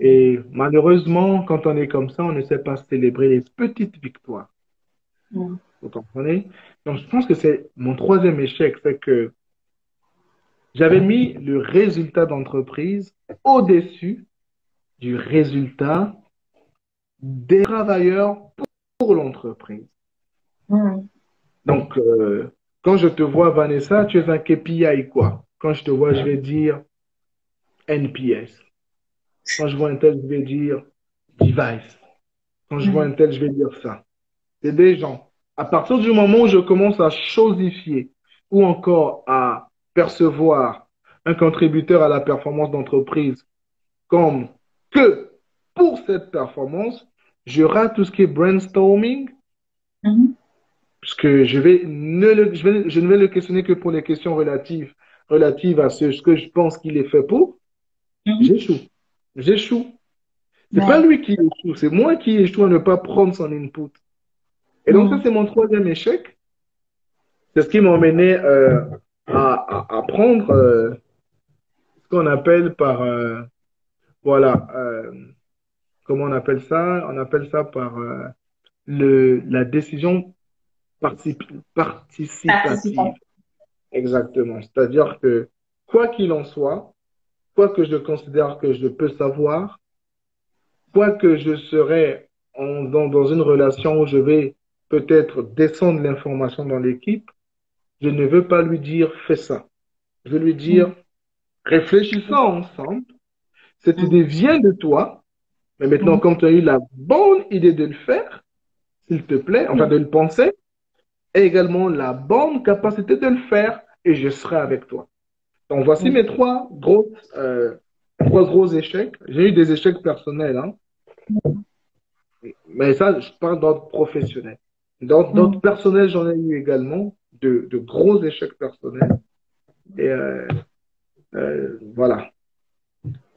Et malheureusement, quand on est comme ça, on ne sait pas célébrer les petites victoires. Mhm. Vous comprenez? Donc, je pense que c'est mon troisième échec, c'est que j'avais mis le résultat d'entreprise au-dessus du résultat des travailleurs pour l'entreprise. Mhm. Donc, quand je te vois, Vanessa, tu es un KPI, quoi. Quand je te vois, je vais dire NPS. Quand je vois un tel, je vais dire device. Quand je vois un Mhm. tel, je vais dire ça. C'est des gens. À partir du moment où je commence à chosifier ou encore à percevoir un contributeur à la performance d'entreprise comme que pour cette performance, je rate tout ce qui est brainstorming, Mhm. puisque je ne vais le questionner que pour les questions relatives à ce que je pense qu'il est fait pour. Mhm. J'échoue. J'échoue. C'est pas Ouais. lui qui échoue, c'est moi qui échoue à ne pas prendre son input. Et donc, ça, Mhm. c'est mon troisième échec. C'est ce qui m'a mené à prendre ce qu'on appelle voilà, comment on appelle ça? On appelle ça par la décision participative. Participant. Exactement. C'est-à-dire que, quoi qu'il en soit, quoi que je considère que je peux savoir, quoi que je serai dans une relation où je vais peut-être descendre l'information dans l'équipe, je ne veux pas lui dire fais ça. Je veux lui Mhm. dire réfléchissons ensemble. Cette idée Mhm. vient de toi, mais maintenant, Mhm. comme tu as eu la bonne idée de le faire, s'il te plaît, enfin de le penser, et également la bonne capacité de le faire, et je serai avec toi. Donc, voici mes Mhm. trois gros échecs. J'ai eu des échecs personnels, hein, mais ça, je parle d'ordre professionnel. D'ordre Mhm. personnel, j'en ai eu également de gros échecs personnels. Et voilà.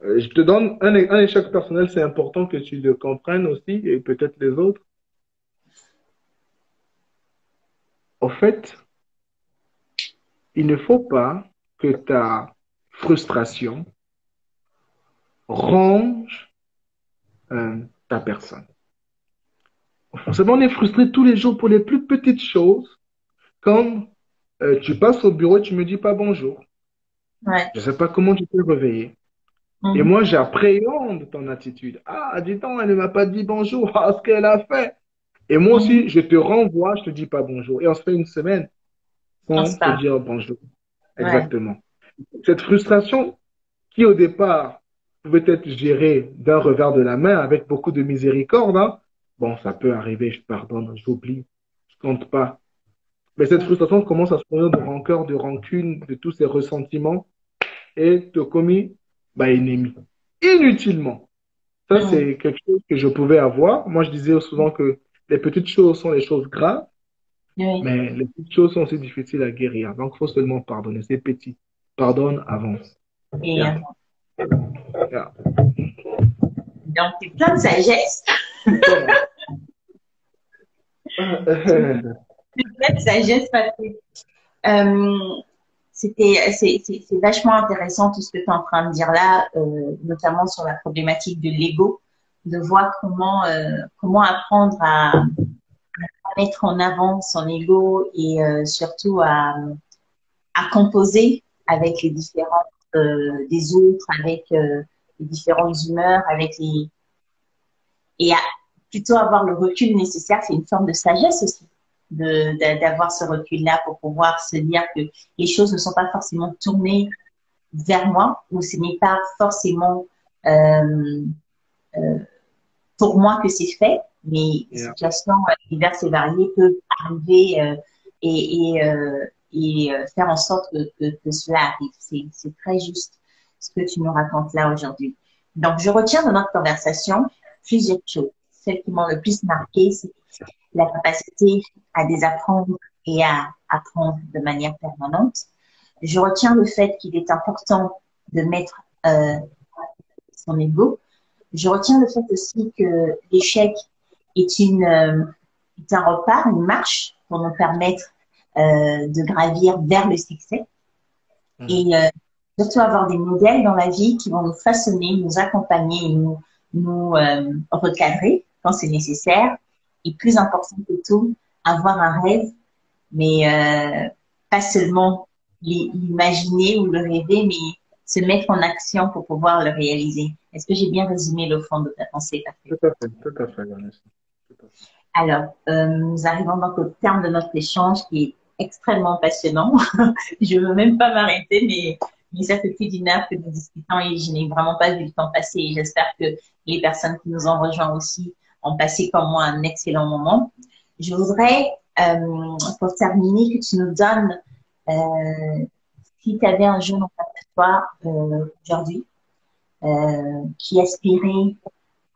Je te donne un échec personnel, c'est important que tu le comprennes aussi, et peut-être les autres. Au fait, il ne faut pas que ta frustration, ronge ta personne. Forcément, on est frustré tous les jours pour les plus petites choses, comme tu passes au bureau et tu me dis pas bonjour. Ouais. Je ne sais pas comment tu t'es réveillé. Et Mhm. moi, j'appréhende ton attitude. Ah, dis donc, elle ne m'a pas dit bonjour. Ah, ce qu'elle a fait. Et moi Mhm. aussi, je te renvoie, je te dis pas bonjour. Et on se fait une semaine On sans se se parle. dire bonjour. Ouais. Exactement. Cette frustration qui, au départ, pouvait être gérée d'un revers de la main avec beaucoup de miséricorde, hein. Bon, ça peut arriver, je pardonne, j'oublie, je compte pas. Mais cette frustration commence à se produire de rancœur, de rancune, de tous ces ressentiments et te commis bah, ennemi. Inutilement. Ça, Mhm. c'est quelque chose que je pouvais avoir. Moi, je disais souvent que les petites choses sont les choses graves, Oui. mais les petites choses sont aussi difficiles à guérir. Donc, il faut seulement pardonner. C'est petit. Pardonne, avance. Et Yeah. Yeah. donc, c'est plein de sagesse. Comment? Plein de sagesse parce que c'est vachement intéressant tout ce que tu es en train de dire là, notamment sur la problématique de l'ego, de voir comment apprendre à mettre en avant son ego et surtout à composer avec les différentes des autres, avec les différentes humeurs, avec les et à plutôt avoir le recul nécessaire. C'est une forme de sagesse aussi d'avoir ce recul-là pour pouvoir se dire que les choses ne sont pas forcément tournées vers moi ou ce n'est pas forcément euh, euh, pour moi que c'est fait, mais des Yeah. situations diverses et variées peuvent arriver faire en sorte que cela arrive. C'est très juste ce que tu nous racontes là aujourd'hui. Donc, je retiens de notre conversation plusieurs choses. Celles qui m'ont le plus marqué, c'est la capacité à désapprendre et à apprendre de manière permanente. Je retiens le fait qu'il est important de mettre son ego. Je retiens le fait aussi que l'échec est un repas, une marche pour nous permettre de gravir vers le succès Mhm. et surtout avoir des modèles dans la vie qui vont nous façonner, nous accompagner et nous recadrer quand c'est nécessaire. Et plus important que tout, avoir un rêve, mais pas seulement l'imaginer ou le rêver, mais se mettre en action pour pouvoir le réaliser. Est-ce que j'ai bien résumé le fond de ta pensée, Patrick? Tout à fait, Vanessa. Tout à fait. Alors, nous arrivons donc au terme de notre échange qui est extrêmement passionnant. Je ne veux même pas m'arrêter, mais ça fait plus d'une heure que nous discutons et je n'ai vraiment pas vu le temps passer. Et j'espère que les personnes qui nous ont rejoints aussi ont passé comme moi un excellent moment. Je voudrais, pour terminer, que tu nous donnes, si tu avais un jeune en face de toi aujourd'hui qui aspirait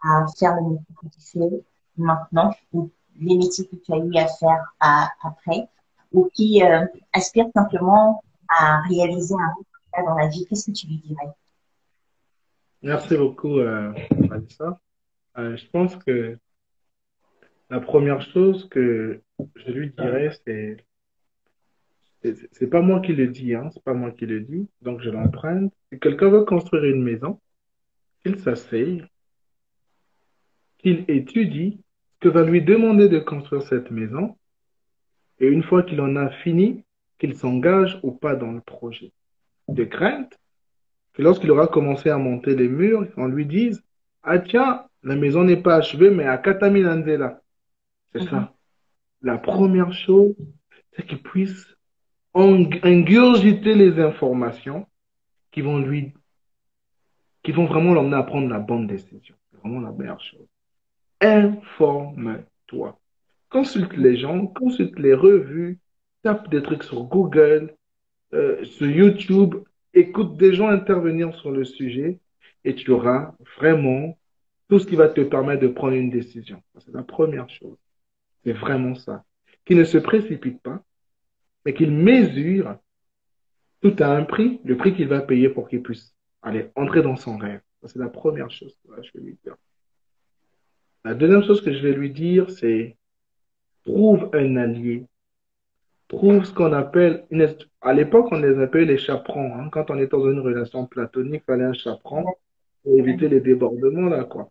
à faire le métier que tu fais maintenant ou les métiers que tu as eu à faire après ou qui aspire simplement à réaliser un résultat dans la vie, qu'est-ce que tu lui dirais? Merci beaucoup, Vanessa. Je pense que la première chose que je lui dirais, c'est pas moi qui le dis, hein, c'est pas moi qui le dis, donc je l'emprunte. Si quelqu'un veut construire une maison, qu'il s'asseye, qu'il étudie ce que va lui demander de construire cette maison, et une fois qu'il en a fini, qu'il s'engage ou pas dans le projet. De crainte que lorsqu'il aura commencé à monter les murs, on lui dise, ah tiens, la maison n'est pas achevée, mais à Kataminandela. C'est Mhm. ça. La première chose, c'est qu'il puisse ingurgiter les informations qui vont lui, qui vont vraiment l'emmener à prendre la bonne décision. C'est vraiment la meilleure chose. Informe-toi. Consulte les gens, consulte les revues, tape des trucs sur Google, sur YouTube, écoute des gens intervenir sur le sujet et tu auras vraiment tout ce qui va te permettre de prendre une décision. C'est la première chose. C'est vraiment ça. Qu'il ne se précipite pas, mais qu'il mesure tout a un prix, le prix qu'il va payer pour qu'il puisse aller entrer dans son rêve. C'est la première chose que je vais lui dire. La deuxième chose que je vais lui dire, c'est trouve un allié trouve ce qu'on appelle, à l'époque, on les appelait les chaperons. Hein. Quand on est dans une relation platonique, il fallait un chaperon pour éviter les débordements, là, quoi.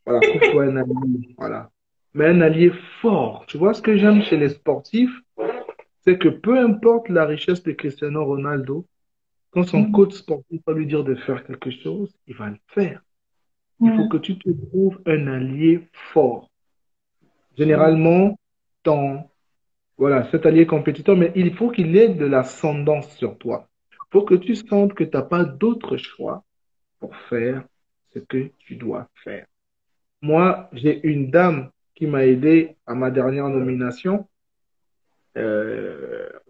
Voilà, trouve-toi un allié, voilà. Mais un allié fort. Tu vois, ce que j'aime chez les sportifs, c'est que peu importe la richesse de Cristiano Ronaldo, quand son Mhm. coach sportif va lui dire de faire quelque chose, il va le faire. Il faut que Mhm. tu te trouves un allié fort. Mhm. Généralement, ton, voilà, cet allié compétiteur, mais il faut qu'il ait de l'ascendance sur toi. Il faut que tu sentes que tu n'as pas d'autre choix pour faire ce que tu dois faire. Moi, j'ai une dame qui m'a aidé à ma dernière nomination.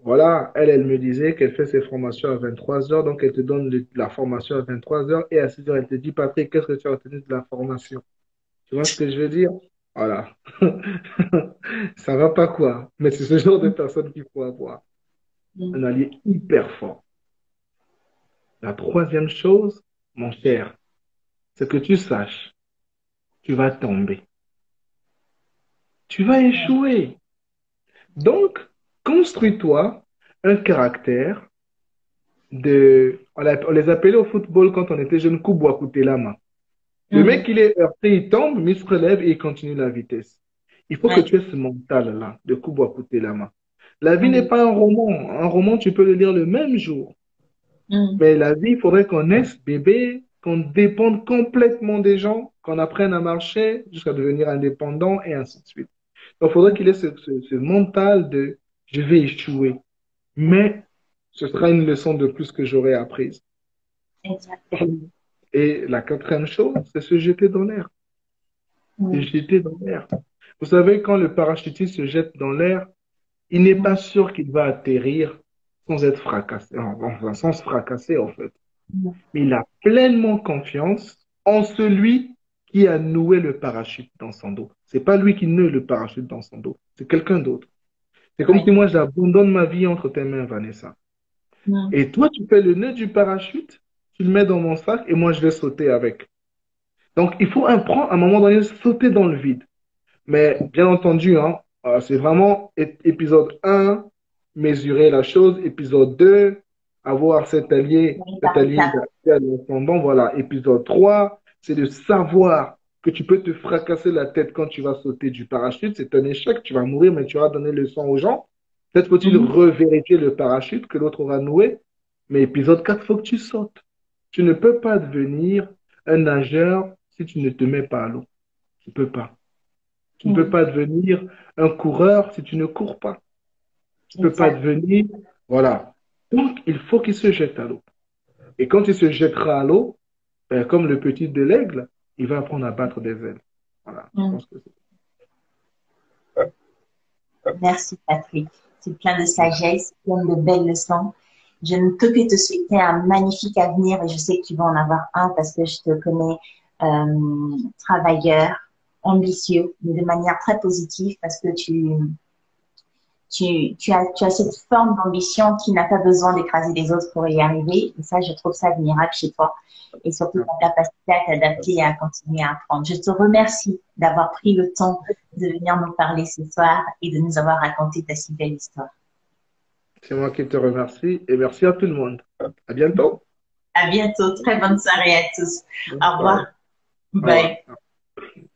Voilà, elle me disait qu'elle fait ses formations à 23 heures, donc elle te donne la formation à 23 heures et à 6 heures, elle te dit, Patrick, qu'est-ce que tu as retenu de la formation? Tu vois ce que je veux dire? Voilà. Ça va pas quoi, mais c'est ce genre de personne qu'il faut avoir. Un Mhm. allié hyper fort. La troisième chose, mon cher, c'est que tu saches, tu vas tomber. Tu vas échouer. Donc, construis-toi un caractère on les appelait au football quand on était jeune, Kubwa Kutelama. Le mec, Mhm. il est heurté, il tombe, mais il se relève et il continue la vitesse. Il faut que Ouais. tu aies ce mental-là de Kubwa Kutelama. La vie n'est Mhm. pas un roman. Un roman, tu peux le lire le même jour. Mhm. Mais la vie, il faudrait qu'on naisse bébé, qu'on dépende complètement des gens, qu'on apprenne à marcher jusqu'à devenir indépendant et ainsi de suite. Donc, il faudrait qu'il ait ce mental de je vais échouer, mais ce sera une leçon de plus que j'aurai apprise. Exact. Et la quatrième chose, c'est se jeter dans l'air. Se Mhm. jeter dans l'air. Vous savez, quand le parachutiste se jette dans l'air, il n'est pas Mhm. sûr qu'il va atterrir sans être fracassé, enfin, sans se fracasser en fait. Mhm. Mais il a pleinement confiance en celui qui a noué le parachute dans son dos. C'est pas lui qui noue le parachute dans son dos, c'est quelqu'un d'autre. C'est comme si Ouais. moi j'abandonne ma vie entre tes mains, Vanessa. Mhm. Et toi, tu fais le nœud du parachute, tu le mets dans mon sac et moi je vais sauter avec. Donc il faut apprendre à un moment donné sauter dans le vide. Mais bien entendu, hein, c'est vraiment épisode 1, mesurer la chose. Épisode 2, avoir Oui, cet par allié étapes. d'ascendant. Voilà. Épisode 3, c'est de savoir que tu peux te fracasser la tête quand tu vas sauter du parachute. C'est un échec, tu vas mourir, mais tu vas donner le leçon aux gens. Peut-être faut-il Mhm. revérifier le parachute que l'autre aura noué. Mais épisode 4, il faut que tu sautes. Tu ne peux pas devenir un nageur si tu ne te mets pas à l'eau. Tu ne peux pas. Tu ne peux Mhm. pas devenir un coureur si tu ne cours pas. Tu ne peux pas Exact. devenir. Voilà. Donc, il faut qu'il se jette à l'eau. Et quand il se jettera à l'eau, ben, comme le petit de l'aigle, il va apprendre à battre des ailes. Voilà. Je Mhm. pense que c'est Merci Patrick. C'est plein de sagesse, plein de belles leçons. Je ne peux que te souhaiter un magnifique avenir et je sais que tu vas en avoir un parce que je te connais travailleur, ambitieux, mais de manière très positive parce que tu as cette forme d'ambition qui n'a pas besoin d'écraser les autres pour y arriver. Et ça, je trouve ça admirable chez toi. Et surtout ta capacité à t'adapter et à continuer à apprendre. Je te remercie d'avoir pris le temps de venir nous parler ce soir et de nous avoir raconté ta si belle histoire. moi qui te remercie et merci à tout le monde. À bientôt. À bientôt. Très bonne soirée à tous. Bonne Au revoir. soirée. Au revoir. Bye.